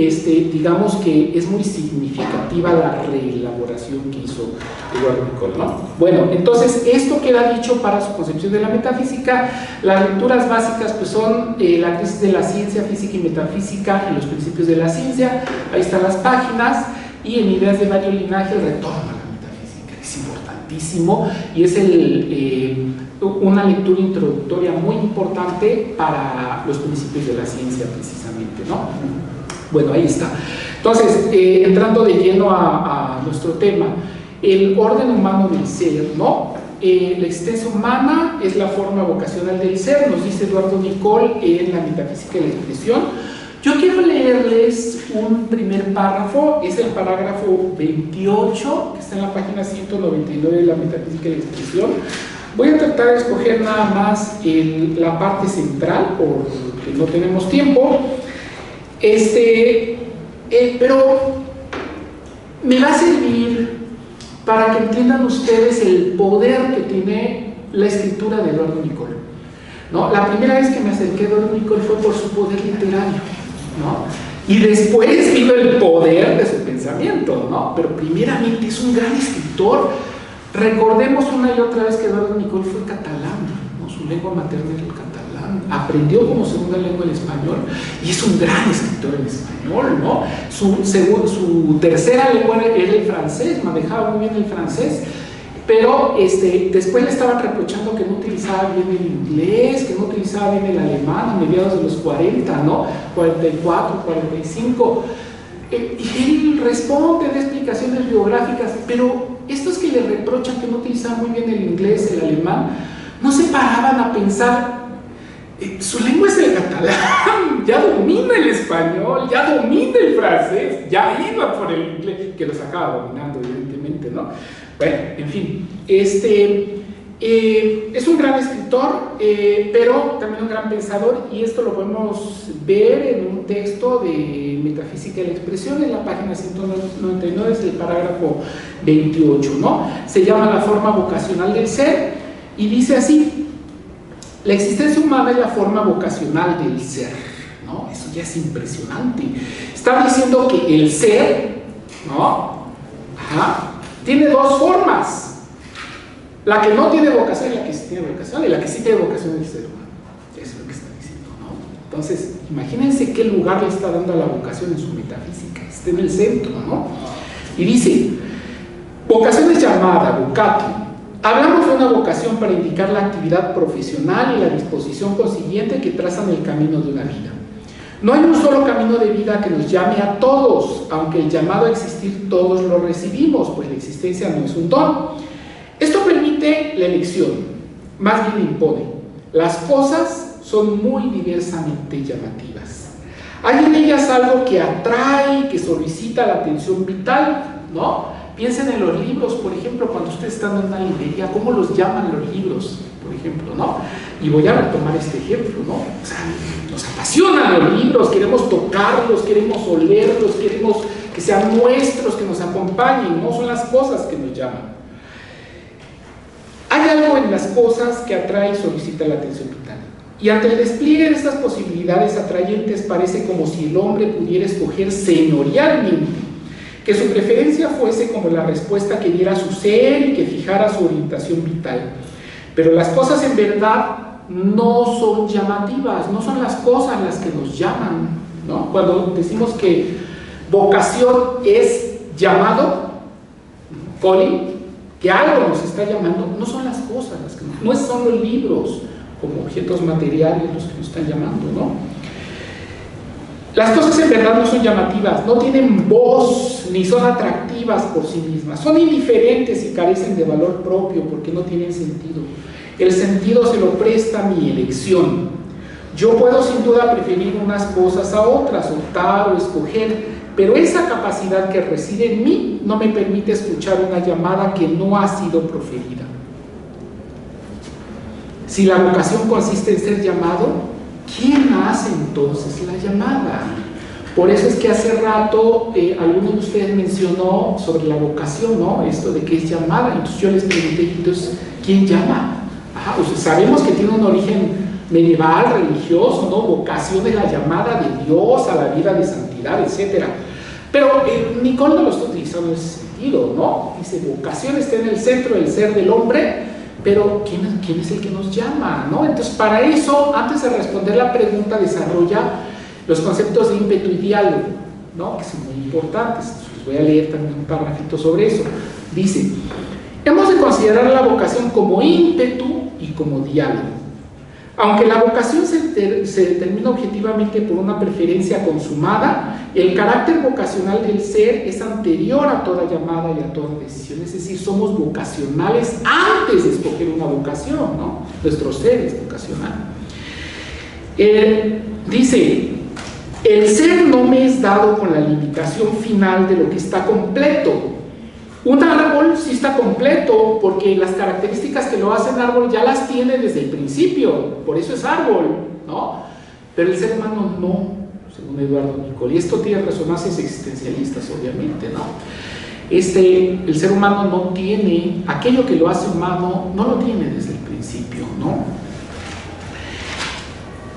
digamos que es muy significativa la reelaboración que hizo Eduardo Nicol, ¿no? Bueno, entonces esto queda dicho para su concepción de la metafísica. Las lecturas básicas pues son La crisis de la ciencia, física y metafísica en los principios de la ciencia, ahí están las páginas, y en Ideas de Mario Linaje, el retorno a la metafísica, es importantísimo, y es una lectura introductoria muy importante para los principios de la ciencia precisamente, ¿no? Bueno, ahí está. Entonces, entrando de lleno a nuestro tema, el orden humano del ser, ¿no? La existencia humana es la forma vocacional del ser, nos dice Eduardo Nicol en La metafísica de la expresión. Yo quiero leerles un primer párrafo, es el parágrafo 28, que está en la página 199 de La metafísica de la expresión. Voy a tratar de escoger nada más la parte central, porque no tenemos tiempo. Pero me va a servir para que entiendan ustedes el poder que tiene la escritura de Eduardo Nicol, ¿no? La primera vez que me acerqué a Eduardo Nicol fue por su poder literario, ¿no? Y después vino el poder de su pensamiento, ¿no? Pero primeramente es un gran escritor Recordemos una y otra vez que Eduardo Nicol fue catalán, ¿no? Su lengua materna era el catalán, aprendió como segunda lengua el español y es un gran escritor en español, ¿no? Su tercera lengua era el francés, manejaba muy bien el francés, pero después le estaban reprochando que no utilizaba bien el inglés, que no utilizaba bien el alemán a mediados de los 40, ¿no? 44, 45. Y él responde de explicaciones biográficas, pero estos que le reprochan que no utilizaba muy bien el inglés, el alemán, no se paraban a pensar, su lengua es el catalán, ya domina el español, ya domina el francés, ya iba por el inglés, que lo sacaba dominando evidentemente, ¿no? Bueno, en fin, es un gran escritor, pero también un gran pensador, y esto lo podemos ver en un texto de Metafísica de la Expresión, en la página 199, es el parágrafo 28, ¿no? Se llama La forma vocacional del ser, y dice así: la existencia humana es la forma vocacional del ser, ¿no? Eso ya es impresionante. Está diciendo que el ser, ¿no? Tiene dos formas. La que no tiene vocación y la que sí tiene vocación, y la que sí tiene vocación es el ser humano. Eso es lo que está diciendo, ¿no? Entonces, imagínense qué lugar le está dando a la vocación en su metafísica. Está en el centro, ¿no? Y dice: vocación es llamada, vocatio. Hablamos de una vocación para indicar la actividad profesional y la disposición consiguiente que trazan el camino de una vida. No hay un solo camino de vida que nos llame a todos, aunque el llamado a existir todos lo recibimos, pues la existencia no es un don. Esto permite la elección, más bien impone. Las cosas son muy diversamente llamativas. Hay en ellas algo que atrae, que solicita la atención vital, ¿no? Piensen en los libros, por ejemplo, cuando ustedes están en una librería, ¿cómo los llaman los libros, por ejemplo, ¿no? Y voy a retomar este ejemplo, ¿no? O sea, nos apasionan los libros, queremos tocarlos, queremos olerlos, queremos que sean nuestros, que nos acompañen, ¿no? Son las cosas que nos llaman. Hay algo en las cosas que atrae y solicita la atención vital. Y ante el despliegue de estas posibilidades atrayentes parece como si el hombre pudiera escoger señorialmente, que su preferencia fuese como la respuesta que diera a su ser y que fijara su orientación vital. Pero las cosas en verdad no son llamativas, no son las cosas las que nos llaman, ¿no? Cuando decimos que vocación es llamado, calling, que algo nos está llamando, no son las cosas las que no son los libros como objetos materiales los que nos están llamando, ¿no? Las cosas en verdad no son llamativas, no tienen voz ni son atractivas por sí mismas, son indiferentes y carecen de valor propio porque no tienen sentido. El sentido se lo presta mi elección. Yo puedo sin duda preferir unas cosas a otras, optar o escoger, pero esa capacidad que reside en mí no me permite escuchar una llamada que no ha sido proferida. Si la vocación consiste en ser llamado, ¿quién hace entonces la llamada? Por eso es que hace rato alguno de ustedes mencionó sobre la vocación, ¿no? Esto de que es llamada. Entonces yo les pregunté, entonces, ¿quién llama? Pues sabemos que tiene un origen medieval, religioso, ¿no? Vocación es la llamada de Dios a la vida de santidad, etc. Pero Nicol no lo está utilizando en ese sentido, ¿no? Dice, vocación está en el centro del ser del hombre, pero ¿quién es el que nos llama, ¿no? Entonces, para eso, antes de responder la pregunta, desarrolla los conceptos de ímpetu y diálogo, ¿no? Que son muy importantes. Les voy a leer también un parrafito sobre eso. Dice: hemos de considerar la vocación como ímpetu y como diálogo. Aunque la vocación se determina objetivamente por una preferencia consumada, el carácter vocacional del ser es anterior a toda llamada y a toda decisión. Es decir, somos vocacionales antes de escoger una vocación, ¿no? Nuestro ser es vocacional. Dice: el ser no me es dado con la limitación final de lo que está completo. Un árbol sí está completo porque las características que lo hacen árbol ya las tiene desde el principio, por eso es árbol, ¿no? Pero el ser humano no, según Eduardo Nicol, y esto tiene resonancias existencialistas, obviamente, ¿no? El ser humano no tiene, aquello que lo hace humano, no lo tiene desde el principio, ¿no?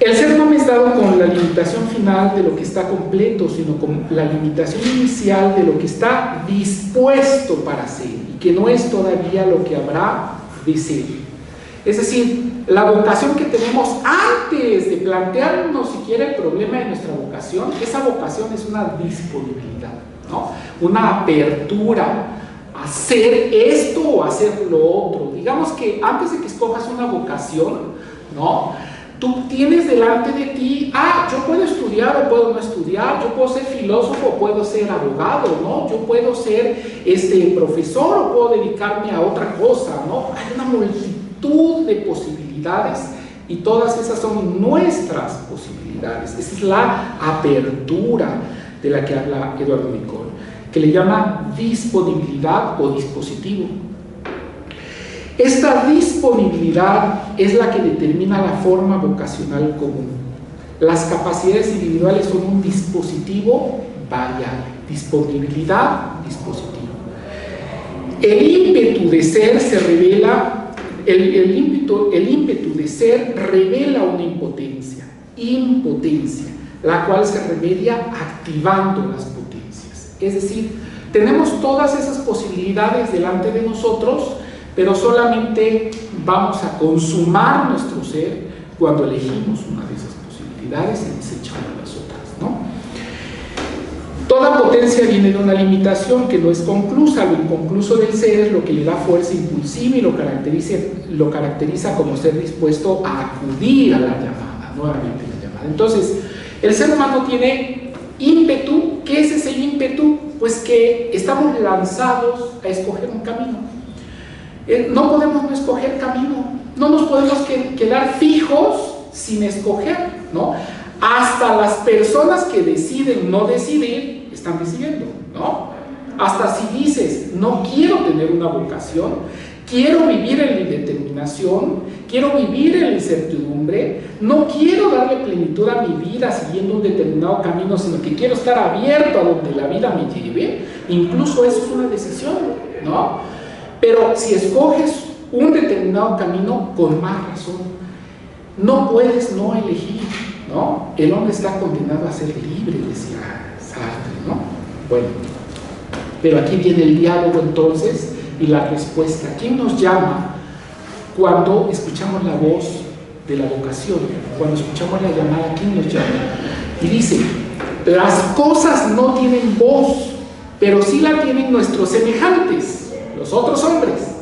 El ser no me es dado con la limitación final de lo que está completo, sino con la limitación inicial de lo que está dispuesto para ser y que no es todavía lo que habrá de ser. Es decir, la vocación que tenemos antes de plantearnos siquiera el problema de nuestra vocación, esa vocación es una disponibilidad, ¿no? Una apertura a hacer esto o hacer lo otro. Digamos que antes de que escojas una vocación, ¿no?, tú tienes delante de ti, yo puedo estudiar o puedo no estudiar, yo puedo ser filósofo o puedo ser abogado, ¿no? Yo puedo ser profesor o puedo dedicarme a otra cosa, ¿no? Hay una multitud de posibilidades y todas esas son nuestras posibilidades. Esa es la apertura de la que habla Eduardo Nicol, que le llama disponibilidad o dispositivo. Esta disponibilidad es la que determina la forma vocacional común. Las capacidades individuales son un dispositivo variable. Disponibilidad, dispositivo. El ímpetu de ser se revela, el ímpetu de ser revela una impotencia, la cual se remedia activando las potencias. Es decir, tenemos todas esas posibilidades delante de nosotros, pero solamente vamos a consumar nuestro ser cuando elegimos una de esas posibilidades y desechamos las otras, ¿no? Toda potencia viene de una limitación que no es conclusa. Lo inconcluso del ser es lo que le da fuerza impulsiva y lo caracteriza como ser dispuesto a acudir a la llamada, nuevamente la llamada. Entonces, el ser humano tiene ímpetu. ¿Qué es ese ímpetu? Pues que estamos lanzados a escoger un camino. No podemos no escoger camino, no nos podemos quedar fijos sin escoger, ¿no? Hasta las personas que deciden no decidir, están decidiendo, ¿no? Hasta si dices, no quiero tener una vocación, quiero vivir en la indeterminación, quiero vivir en la incertidumbre, no quiero darle plenitud a mi vida siguiendo un determinado camino, sino que quiero estar abierto a donde la vida me lleve, incluso eso es una decisión, ¿no? Pero si escoges un determinado camino, con más razón, no puedes no elegir, ¿no? El hombre está condenado a ser libre, decía Sartre, ¿no? Bueno, pero aquí viene el diálogo entonces y la respuesta. ¿Quién nos llama cuando escuchamos la voz de la vocación? Cuando escuchamos la llamada, ¿quién nos llama? Y dice, las cosas no tienen voz, pero sí la tienen nuestros semejantes, los otros hombres,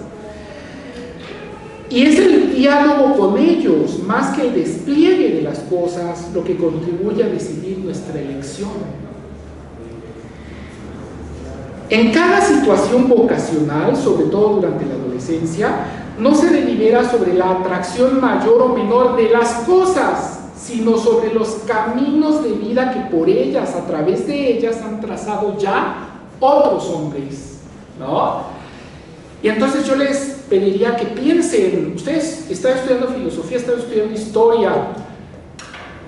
y es el diálogo con ellos más que el despliegue de las cosas lo que contribuye a decidir nuestra elección. En cada situación vocacional, sobre todo durante la adolescencia, no se delibera sobre la atracción mayor o menor de las cosas, sino sobre los caminos de vida que por ellas, a través de ellas, han trazado ya otros hombres, ¿no? Y entonces yo les pediría que piensen, ustedes están estudiando filosofía, están estudiando historia,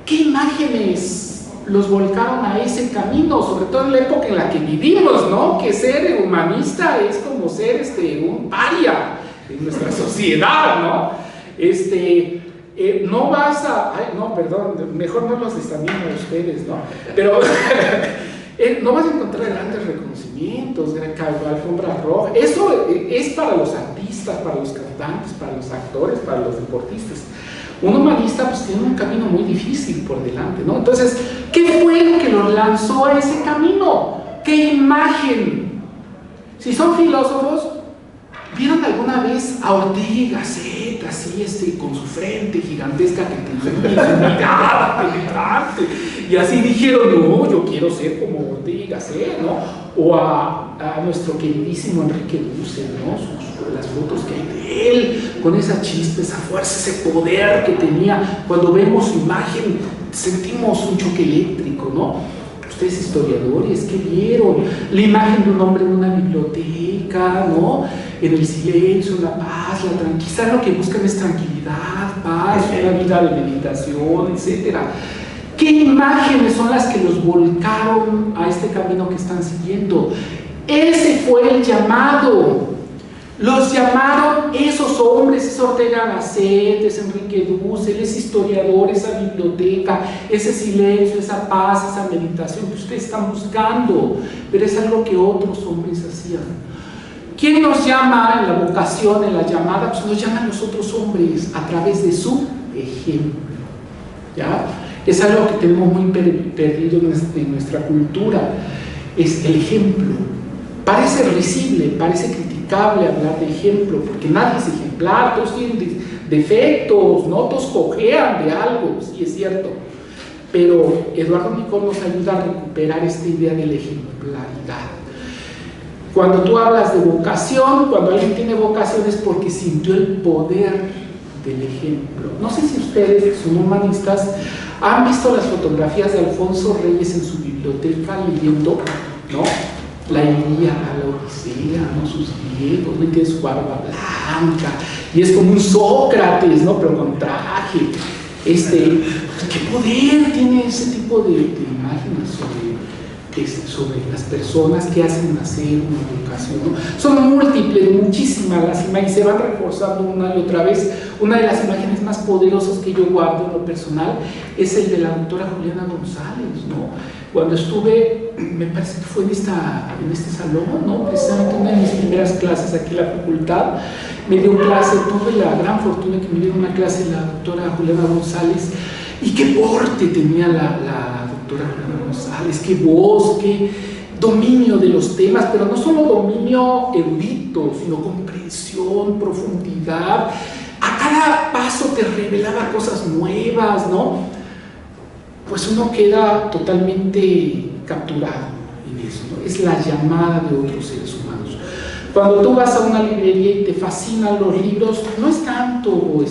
¿qué imágenes los volcaron a ese camino? Sobre todo en la época en la que vivimos, ¿no? Que ser humanista es como ser un paria en nuestra sociedad, ¿no? No vas a... Ay, no, perdón, mejor no los desanimo a ustedes, ¿no? Pero... no vas a encontrar grandes reconocimientos, alfombra roja. Eso es para los artistas, para los cantantes, para los actores, para los deportistas. Un humanista pues tiene un camino muy difícil por delante, ¿no? Entonces, ¿qué fue lo que los lanzó a ese camino? ¿Qué imagen? Si son filósofos, ¿vieron alguna vez a Ortega y Gasset así, con su frente gigantesca que tenía su mirada penetrante? Y así dijeron, no, yo quiero ser como Ortega y Gasset, ¿no? O a nuestro queridísimo Enrique Dussel, ¿no? Las fotos que hay de él, con esa chispa, esa fuerza, ese poder que tenía. Cuando vemos su imagen, sentimos un choque eléctrico, ¿no? Ustedes historiadores, ¿qué vieron? La imagen de un hombre en una biblioteca, ¿no? En el silencio, la paz, la tranquilidad. Quizás lo que buscan es tranquilidad, paz, una vida de meditación, etc. ¿Qué imágenes son las que los volcaron a este camino que están siguiendo? Ese fue el llamado. Los llamaron esos hombres, es Ortega Gasset, es Enrique Dussel, ese historiador, esa biblioteca, ese silencio, esa paz, esa meditación que ustedes están buscando, pero es algo que otros hombres hacían. ¿Quién nos llama en la vocación, en la llamada? Pues nos llaman los otros hombres a través de su ejemplo. ¿Ya? Es algo que tenemos muy perdido en nuestra cultura, es el ejemplo. Parece risible, parece criticable hablar de ejemplo, porque nadie es ejemplar, todos tienen defectos, ¿no? Todos cojean de algo, sí es cierto. Pero Eduardo Nicol nos ayuda a recuperar esta idea de la ejemplaridad. Cuando tú hablas de vocación, cuando alguien tiene vocación es porque sintió el poder del ejemplo. No sé si ustedes, que son humanistas, han visto las fotografías de Alfonso Reyes en su biblioteca leyendo, ¿no? La Ilíada, la Odisea, ¿no? Sus griegos, ¿no? Tiene su barba blanca, y es como un Sócrates, ¿no? Pero con traje. ¿Qué poder tiene ese tipo de imágenes sobre las personas que hacen nacer una vocación, ¿no? Son múltiples, muchísimas las imágenes, se van reforzando una y otra vez. Una de las imágenes más poderosas que yo guardo en lo personal es el de la doctora Juliana González, ¿no? Cuando estuve, me parece que fue en este salón, ¿no? Precisamente una de mis primeras clases aquí en la facultad, me dio clase, tuve la gran fortuna que me dio una clase la doctora Juliana González, y qué porte tenía la doctora Juliana González, qué voz, qué dominio de los temas, pero no solo dominio erudito, sino comprensión, profundidad. A cada paso te revelaba cosas nuevas, ¿no? Pues uno queda totalmente capturado en eso, ¿no? Es la llamada de otros seres humanos. Cuando tú vas a una librería y te fascinan los libros, no es tanto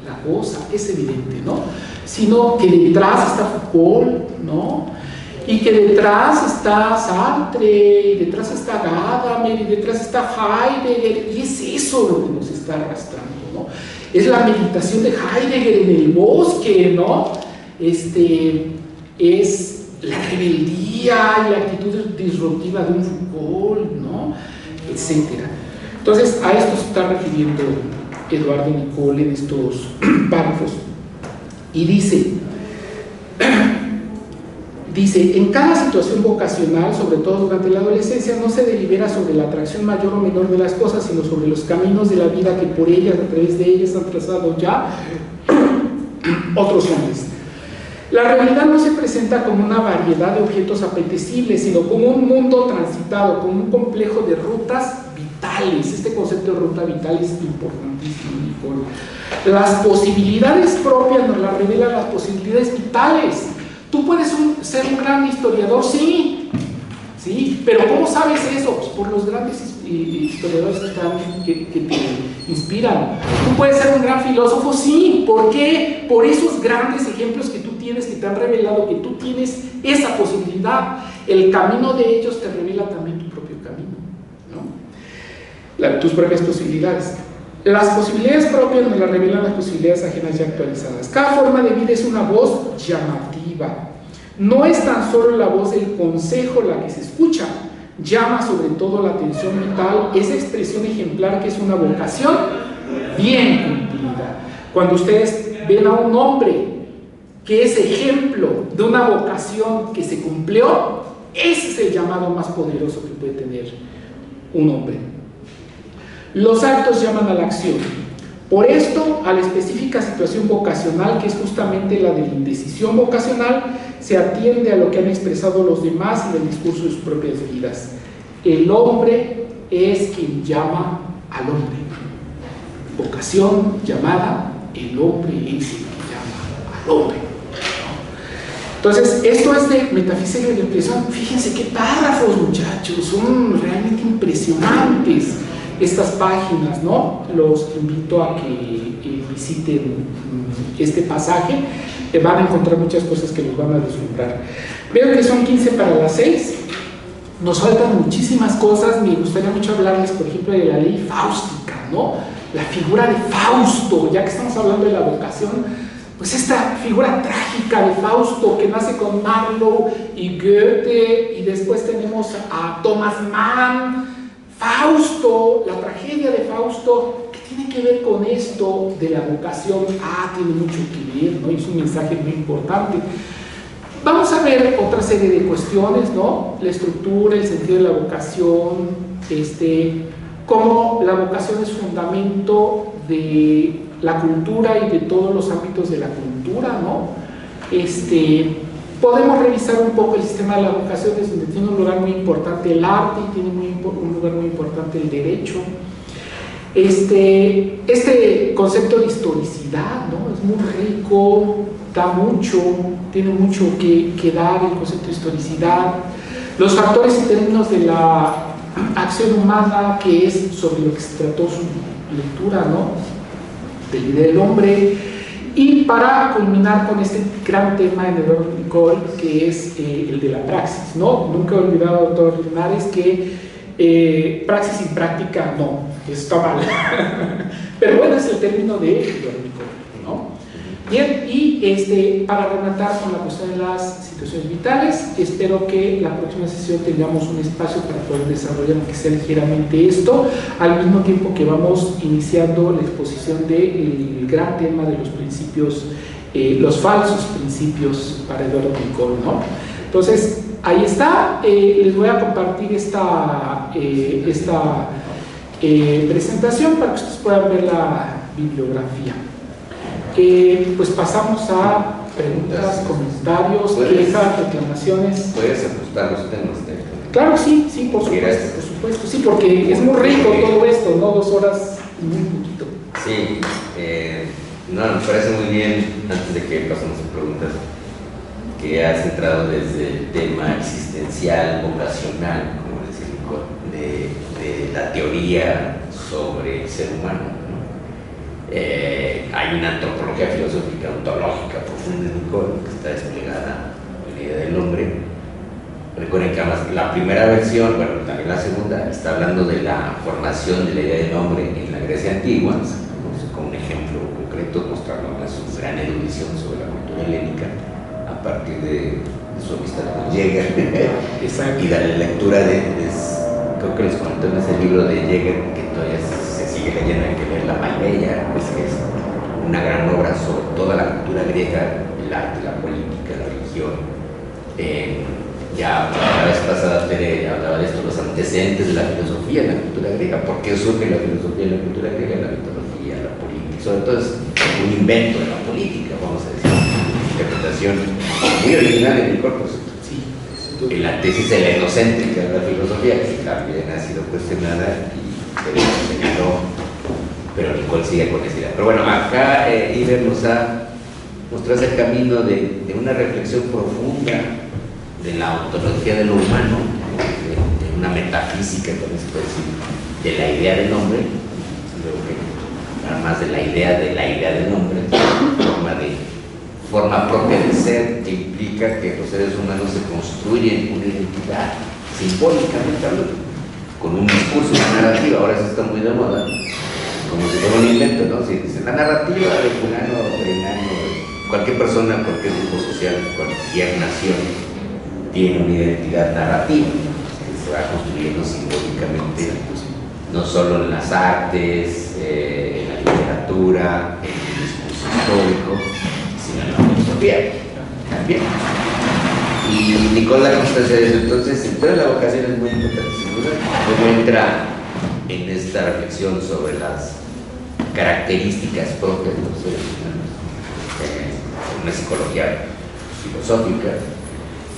la cosa, es evidente, ¿no? Sino que detrás está Foucault, ¿no? Y que detrás está Sartre, y detrás está Gadamer, y detrás está Heidegger, y es eso lo que nos está arrastrando, ¿no? Es la meditación de Heidegger en el bosque, ¿no? Es la rebeldía y la actitud disruptiva de un Foucault, ¿no? Etcétera. Entonces, a esto se está refiriendo Eduardo Nicol en estos párrafos. Y dice, en cada situación vocacional, sobre todo durante la adolescencia, no se delibera sobre la atracción mayor o menor de las cosas, sino sobre los caminos de la vida que por ellas, a través de ellas, han trazado ya otros hombres. La realidad no se presenta como una variedad de objetos apetecibles, sino como un mundo transitado, como un complejo de rutas vitales. Este concepto de ruta vital es importantísimo, Nicol. Las posibilidades propias nos las revelan las posibilidades vitales. Tú puedes ser un gran historiador, sí, pero ¿cómo sabes eso? Pues por los grandes historiadores que te inspiran. Tú puedes ser un gran filósofo, sí, ¿por qué? Por esos grandes ejemplos que tú tienes, que te han revelado que tú tienes esa posibilidad. El camino de ellos te revela también tu propio camino, ¿no? Tus propias posibilidades. Las posibilidades propias nos las revelan las posibilidades ajenas ya actualizadas. Cada forma de vida es una voz llamativa. No es tan solo la voz del consejo la que se escucha, llama sobre todo la atención vital, esa expresión ejemplar que es una vocación bien cumplida. Cuando ustedes ven a un hombre que es ejemplo de una vocación que se cumplió, ese es el llamado más poderoso que puede tener un hombre. Los actos llaman a la acción. Por esto, a la específica situación vocacional, que es justamente la de la indecisión vocacional, se atiende a lo que han expresado los demás en el discurso de sus propias vidas. El hombre es quien llama al hombre. Vocación, llamada, el hombre es el que llama al hombre. Entonces, esto es de Metafísica de la Impresión. Fíjense qué párrafos, muchachos, son realmente impresionantes estas páginas, ¿no? Los invito a que visiten este pasaje, van a encontrar muchas cosas que los van a deslumbrar. Veo que son 15 para las 6, nos faltan muchísimas cosas. Me gustaría mucho hablarles, por ejemplo, de la ley fáustica, ¿no? La figura de Fausto, ya que estamos hablando de la vocación, pues esta figura trágica de Fausto que nace con Marlowe y Goethe, y después tenemos a Thomas Mann. Fausto, la tragedia de Fausto, ¿qué tiene que ver con esto de la vocación? Tiene mucho que ver, ¿no? Es un mensaje muy importante. Vamos a ver otra serie de cuestiones, ¿no? La estructura, el sentido de la vocación, cómo la vocación es fundamento de la cultura y de todos los ámbitos de la cultura, ¿no? Podemos revisar un poco el sistema de la vocación, donde tiene un lugar muy importante el arte y tiene un lugar muy importante el derecho. Este concepto de historicidad, ¿no? Es muy rico, da mucho, tiene mucho que dar el concepto de historicidad. Los factores y términos de la acción humana, que es sobre lo que se trató su lectura, ¿no? De la idea del hombre. Y para culminar con este gran tema en Eduardo Nicol, que es el de la praxis, ¿no? Nunca he olvidado, doctor Linares, que praxis sin práctica no, está mal. Pero bueno, es el término de Eduardo Nicol, ¿no? Bien, y para rematar con la cuestión de las situaciones vitales, espero que la próxima sesión tengamos un espacio para poder desarrollar, aunque sea ligeramente esto, al mismo tiempo que vamos iniciando la exposición del gran tema de los principios, los falsos principios para Eduardo Nicol, ¿no? Entonces, ahí está. Les voy a compartir esta presentación para que ustedes puedan ver la bibliografía. Pues pasamos a preguntas, comentarios, quejas, reclamaciones. ¿Puedes ajustar los temas? Claro, sí, por supuesto, sí, porque es muy rico todo esto, ¿no? 2 horas y muy poquito. Sí, no, me parece muy bien, antes de que pasemos a preguntas, que has entrado desde el tema existencial, vocacional, como decir, de la teoría sobre el ser humano. Hay una antropología filosófica, ontológica profunda de Nicol, que está desplegada en la idea del hombre. Recuerden que además la primera versión, bueno, también la segunda, está hablando de la formación de la idea del hombre en la Grecia antigua, con un ejemplo concreto, mostrando su gran erudición sobre la cultura helénica a partir de su amistad con Jäger y de la lectura creo que les comenté en ese libro de Jäger, que todavía se sigue leyendo, hay que leer La Maileia, pues, que es una gran obra sobre toda la cultura griega, el arte, la política, la religión. Ya la vez pasada Tere hablaba de esto, los antecedentes de la filosofía en la cultura griega, por qué surge la filosofía en la cultura griega, la mitología, la política, sobre todo es un invento de la política, vamos a decir, una interpretación muy original en Nicol, por supuesto. En la tesis helenocéntrica de la filosofía, que también ha sido cuestionada y señaló, pero Nicol sigue con esa idea. Pero bueno, acá Iber nos trae el camino de una reflexión profunda de la ontología de lo humano, de una metafísica, como se puede decir, de la idea del hombre, luego que además de la idea del hombre, forma propia de ser, que implica que los seres humanos se construyen una identidad simbólicamente hablando, con un discurso, una narrativa. Ahora eso está muy de moda, como si fuera un invento, ¿no? Si dicen la narrativa de fulano o perengano, cualquier persona, cualquier grupo social, cualquier nación tiene una identidad narrativa que se va construyendo simbólicamente, no solo en las artes, en la literatura, en el discurso histórico, sino en la filosofía también. Y Nicol da constancia de eso. Entonces la vocación es muy importante, sin duda. Luego entra en esta reflexión sobre las características propias de los seres humanos, una psicología filosófica,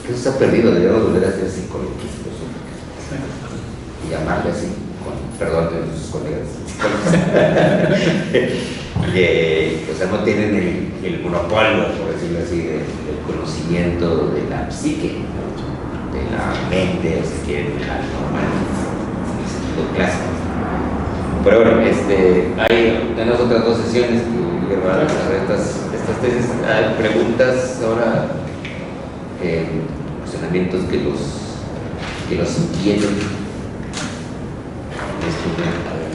que eso se ha perdido, deberíamos volver a hacer psicología filosófica y llamarle así, con perdón de sus colegas que o sea, no tienen el monopolio, por decirlo así, del conocimiento de la psique, de la mente, o sea, que del alma humana, en el sentido clásico. Pero bueno, tenemos otras 2 sesiones que van a hacer estas tesis. Hay preguntas ahora, cuestionamientos que los inquieten.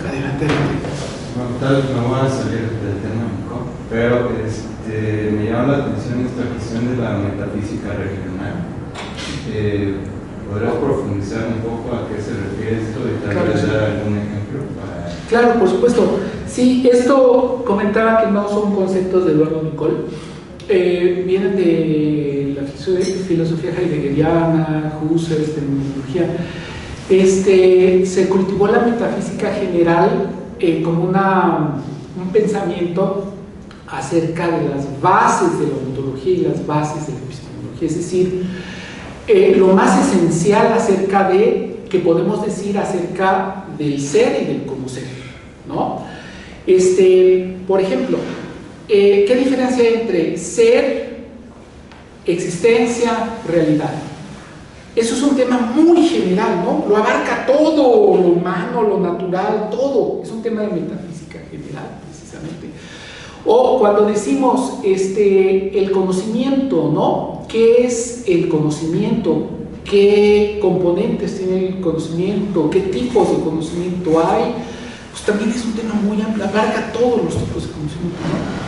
Adelante. Bueno, tal vez me voy a salir del tema, ¿no? Pero me llama la atención esta cuestión de la metafísica regional. ¿Podrías profundizar un poco a qué se refiere esto y tal vez dar algún ejemplo? Claro, por supuesto. Sí, esto comentaba que no son conceptos de Eduardo Nicol, vienen de la filosofía heideggeriana, Husserl, fenomenología. Se cultivó la metafísica general como un pensamiento acerca de las bases de la ontología y las bases de la epistemología, es decir, lo más esencial acerca que podemos decir acerca del ser y del conocer, ¿no? Por ejemplo, ¿qué diferencia hay entre ser, existencia, realidad? Eso es un tema muy general, ¿no? Lo abarca todo, lo humano, lo natural, todo. Es un tema de metafísica general, precisamente. O cuando decimos el conocimiento, ¿no? ¿Qué es el conocimiento? ¿Qué componentes tiene el conocimiento? ¿Qué tipos de conocimiento hay? Pues también es un tema muy amplio, abarca todos los tipos de conocimiento, ¿no?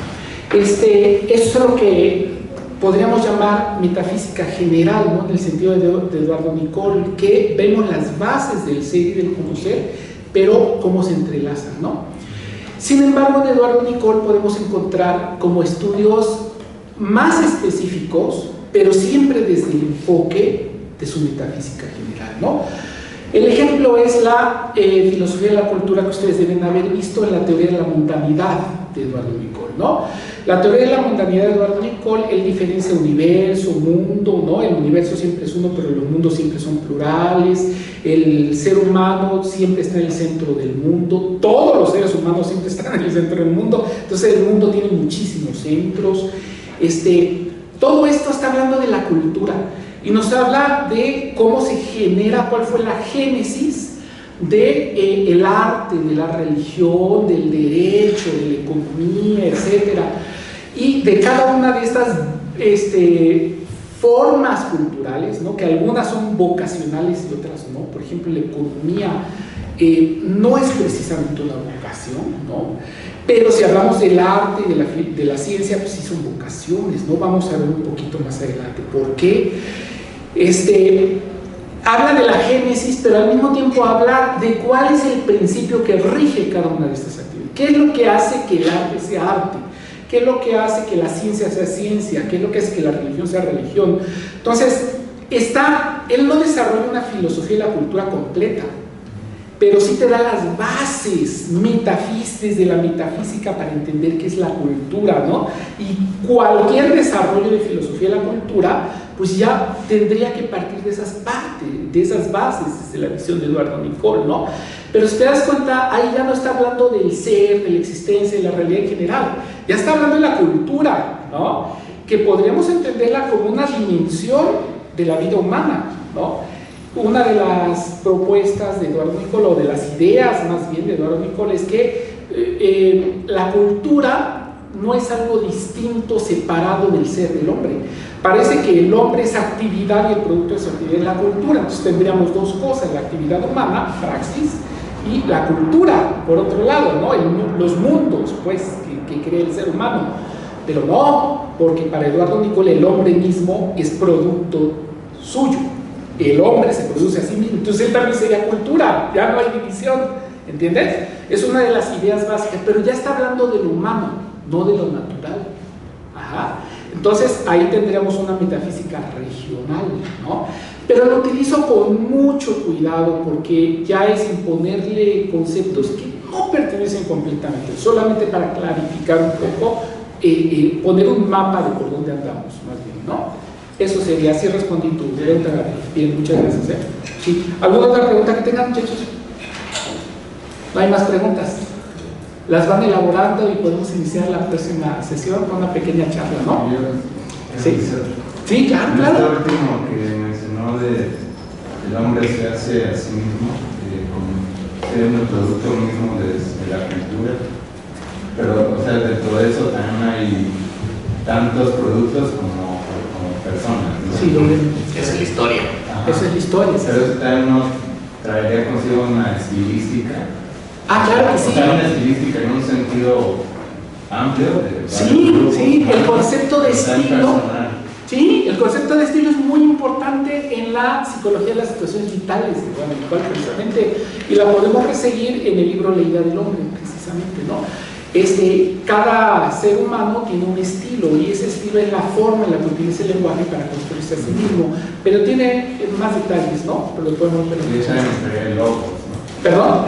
Eso es lo que podríamos llamar metafísica general, ¿no? En el sentido de Eduardo Nicol, que vemos las bases del ser y del conocer, pero cómo se entrelazan, ¿no? Sin embargo, en Eduardo Nicol podemos encontrar como estudios más específicos, pero siempre desde el enfoque de su metafísica general, ¿no? El ejemplo es la filosofía de la cultura que ustedes deben haber visto en la teoría de la mundanidad de Eduardo Nicol, ¿no? La teoría de la mundanidad de Eduardo Nicol, él diferencia universo, mundo, ¿no? El universo siempre es uno, pero los mundos siempre son plurales. El ser humano siempre está en el centro del mundo. Todos los seres humanos siempre están en el centro del mundo. Entonces el mundo tiene muchísimos centros. Todo esto está hablando de la cultura y nos habla de cómo se genera, cuál fue la génesis de el arte, de la religión, del derecho, de la economía, etcétera, y de cada una de estas formas culturales, ¿no? Que algunas son vocacionales y otras no. Por ejemplo, la economía no es precisamente una vocación, ¿no? Pero si hablamos del arte y de la ciencia, pues sí son vocaciones, ¿no? Vamos a ver un poquito más adelante por qué. Habla de la génesis, pero al mismo tiempo habla de cuál es el principio que rige cada una de estas actividades. ¿Qué es lo que hace que el arte sea arte? ¿Qué es lo que hace que la ciencia sea ciencia? ¿Qué es lo que hace que la religión sea religión? Entonces, él no desarrolla una filosofía de la cultura completa, pero sí te da las bases metafísicas de la metafísica para entender qué es la cultura, ¿no? Y cualquier desarrollo de filosofía de la cultura, pues ya tendría que partir de esas partes, de esas bases, desde la visión de Eduardo Nicol, ¿no? Pero si te das cuenta, ahí ya no está hablando del ser, de la existencia, de la realidad en general, ya está hablando de la cultura, ¿no? Que podríamos entenderla como una dimensión de la vida humana, ¿no? Una de las propuestas de Eduardo Nicol, o de las ideas más bien de Eduardo Nicol, es que la cultura no es algo distinto, separado del ser del hombre. Parece que el hombre es actividad y el producto de su actividad es la cultura. Entonces tendríamos dos cosas: la actividad humana, praxis, y la cultura, por otro lado, ¿no? Los mundos, pues, que crea el ser humano. Pero no, porque para Eduardo Nicol el hombre mismo es producto suyo. El hombre se produce a sí mismo, entonces él también sería cultura, ya no hay división, ¿entiendes? Es una de las ideas básicas, pero ya está hablando de lo humano, no de lo natural. Ajá. Entonces ahí tendríamos una metafísica regional, ¿no? Pero lo utilizo con mucho cuidado porque ya es imponerle conceptos que no pertenecen completamente, solamente para clarificar un poco, poner un mapa de por dónde andamos, más bien, ¿no? Eso sería, así respondí tu pregunta. Bien, muchas gracias. Sí. ¿Alguna otra pregunta que tengan, muchachos? No hay más preguntas. Las van elaborando y podemos iniciar la próxima sesión con una pequeña charla, ¿no? Sí, sí, claro, claro. Este último que mencionó el hombre se hace a sí mismo, como ser un producto mismo de la cultura, pero, o sea, dentro de eso también hay tantos productos como personas, ¿no? Sí, esa es la historia. Ajá. Esa es la historia. Pero eso también nos traería consigo una estilística. Claro que sí. O sea, una estilística en un sentido amplio. Sí, el concepto de estilo. Sí, el concepto de estilo es muy importante en la psicología de las situaciones vitales de Eduardo Nicol, precisamente, y la podemos reseguir en el libro La idea del hombre, precisamente, ¿no? Cada ser humano tiene un estilo, y ese estilo es la forma en la que utiliza el lenguaje para construirse a sí mismo, pero tiene más detalles, ¿no? Pero lo podemos ver. El logos, ¿no? ¿Perdón?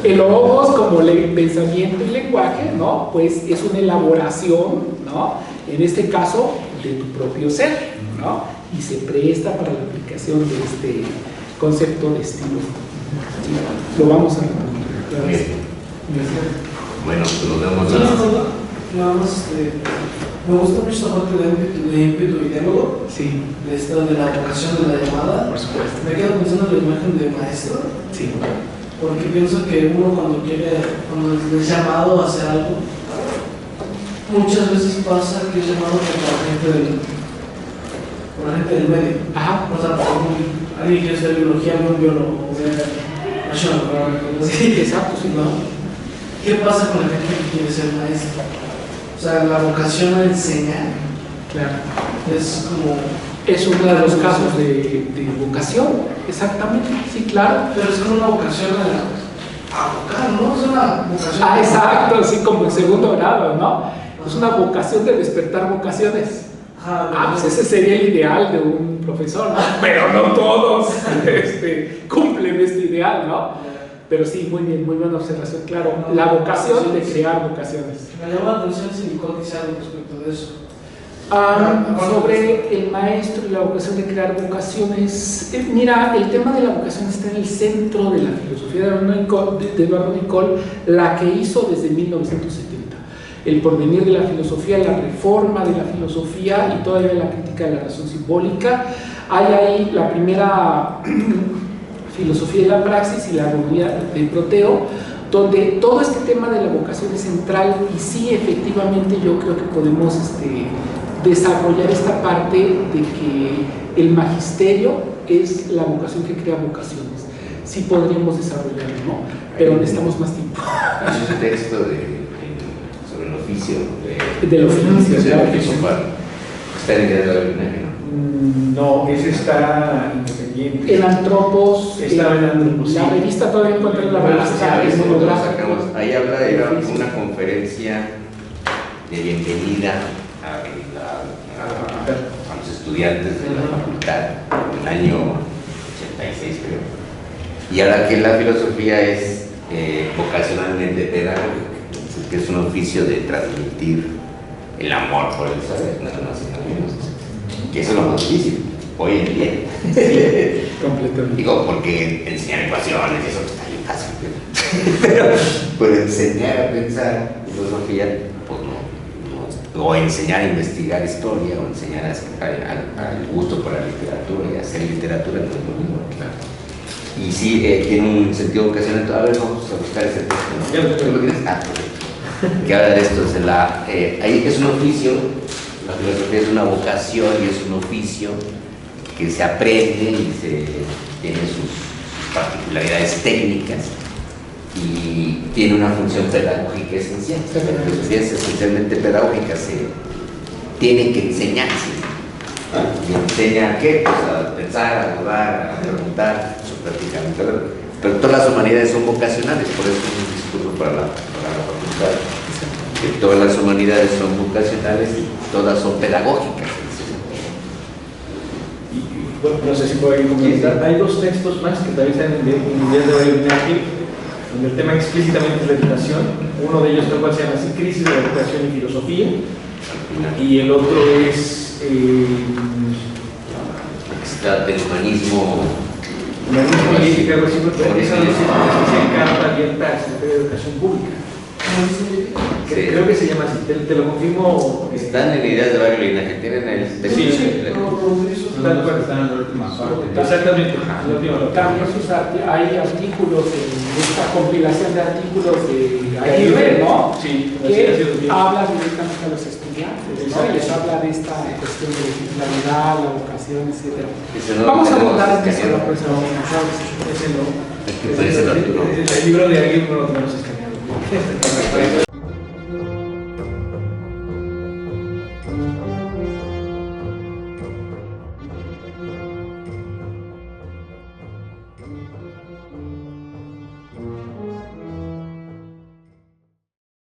El logos como pensamiento y lenguaje, ¿no? Pues es una elaboración, ¿no? En este caso, de tu propio ser, ¿no? Y se presta para la aplicación de este concepto de estilo. ¿Sí? Lo vamos a repetir. Bueno, pues nos vemos. Nada más, me gusta mucho esta parte de ímpetu y diálogo. Sí. De la vocación de la llamada. Por supuesto. Me quedo pensando en la imagen de maestro. Sí. Porque pienso que uno cuando es llamado a hacer algo, muchas veces pasa que es llamado por la gente del medio. Ajá. O sea, alguien quiere estudiar biología, no un biólogo, o sí, exacto, sí. ¿No? ¿Qué pasa con la gente que quiere ser maestro? O sea, la vocación a enseñar. Claro. Es como... Es uno de los casos de vocación, exactamente, sí, claro. Pero es como una vocación a vocar, ¿no? Es una vocación. Exacto, sí, como en segundo grado, ¿no? Es una vocación de despertar vocaciones. Pues ese sería el ideal de un profesor, ¿no? Pero no todos cumplen este ideal, ¿no? Pero sí, muy bien, muy buena observación, claro. La vocación de crear vocaciones. Me llama la atención si Nicol dice algo respecto de eso. Sobre el maestro y la vocación de crear vocaciones, mira, el tema de la vocación está en el centro de la filosofía de Eduardo Nicol, la que hizo desde 1970. El porvenir de la filosofía, la reforma de la filosofía y todavía la crítica de la razón simbólica. Hay ahí la primera filosofía de la praxis y la armonía de Proteo, donde todo este tema de la vocación es central, y sí, efectivamente, yo creo que podemos desarrollar esta parte de que el magisterio es la vocación que crea vocaciones. Sí podríamos desarrollarlo, ¿no? Pero necesitamos más tiempo. Es un texto sobre el oficio. Del oficio, claro. Está en el diario de la linaje, ¿no? No, ese está independiente. En Antropos. Estaba en Antropos. La revista todavía encuentra la revista. Ahí habla de una conferencia de bienvenida a los estudiantes de la facultad en el año 86, creo. Y ahora que la filosofía es vocacionalmente pedagógica, que es un oficio de transmitir el amor por el saber, que eso es lo más difícil hoy en día. Sí, completamente. Digo, porque enseñar ecuaciones y eso está bien fácil, pero enseñar a pensar filosofía, pues no. O enseñar a investigar historia, o enseñar al gusto por la literatura y hacer literatura, no es lo mismo, claro. Y sí, tiene un sentido vocacional. A ver, vamos a buscar ese texto, ¿no? ¿Tú lo tienes? Perfecto. Que habla de esto, ahí es un oficio, la filosofía es una vocación y es un oficio que se aprende y tiene sus particularidades técnicas y tiene una función pedagógica esencial. La filosofía es esencialmente pedagógica, tiene que enseñarse. ¿Y enseña a qué? Pues a pensar, a dudar, a preguntar, eso prácticamente. Pero todas las humanidades son vocacionales, por eso es un discurso para la facultad. Que todas las humanidades son vocacionales y todas son pedagógicas. Bueno, no sé si puedo comentar. Hay dos textos más que también están en inglés de Linaje, donde el tema explícitamente es la educación. Uno de ellos, tal cual se llama así, Crisis de la Educación y Filosofía, y el otro es del humanismo política, algo así, porque esa es una especie de carta abierta a la Secretaría de Educación Pública. Creo que se llama así, te lo confirmo. Están en ideas de varios linajes, tienen el texto. Sí, están en la última parte. Exactamente. También hay artículos en esta compilación de artículos de Aguirre, ¿no? Sí, que habla directamente a los estudiantes, ¿no? Y les habla de esta cuestión de la la vocación, etc. Vamos a abordar eso la próxima vez. Ese no. El libro de Aguirre no lo tenemos escaneado.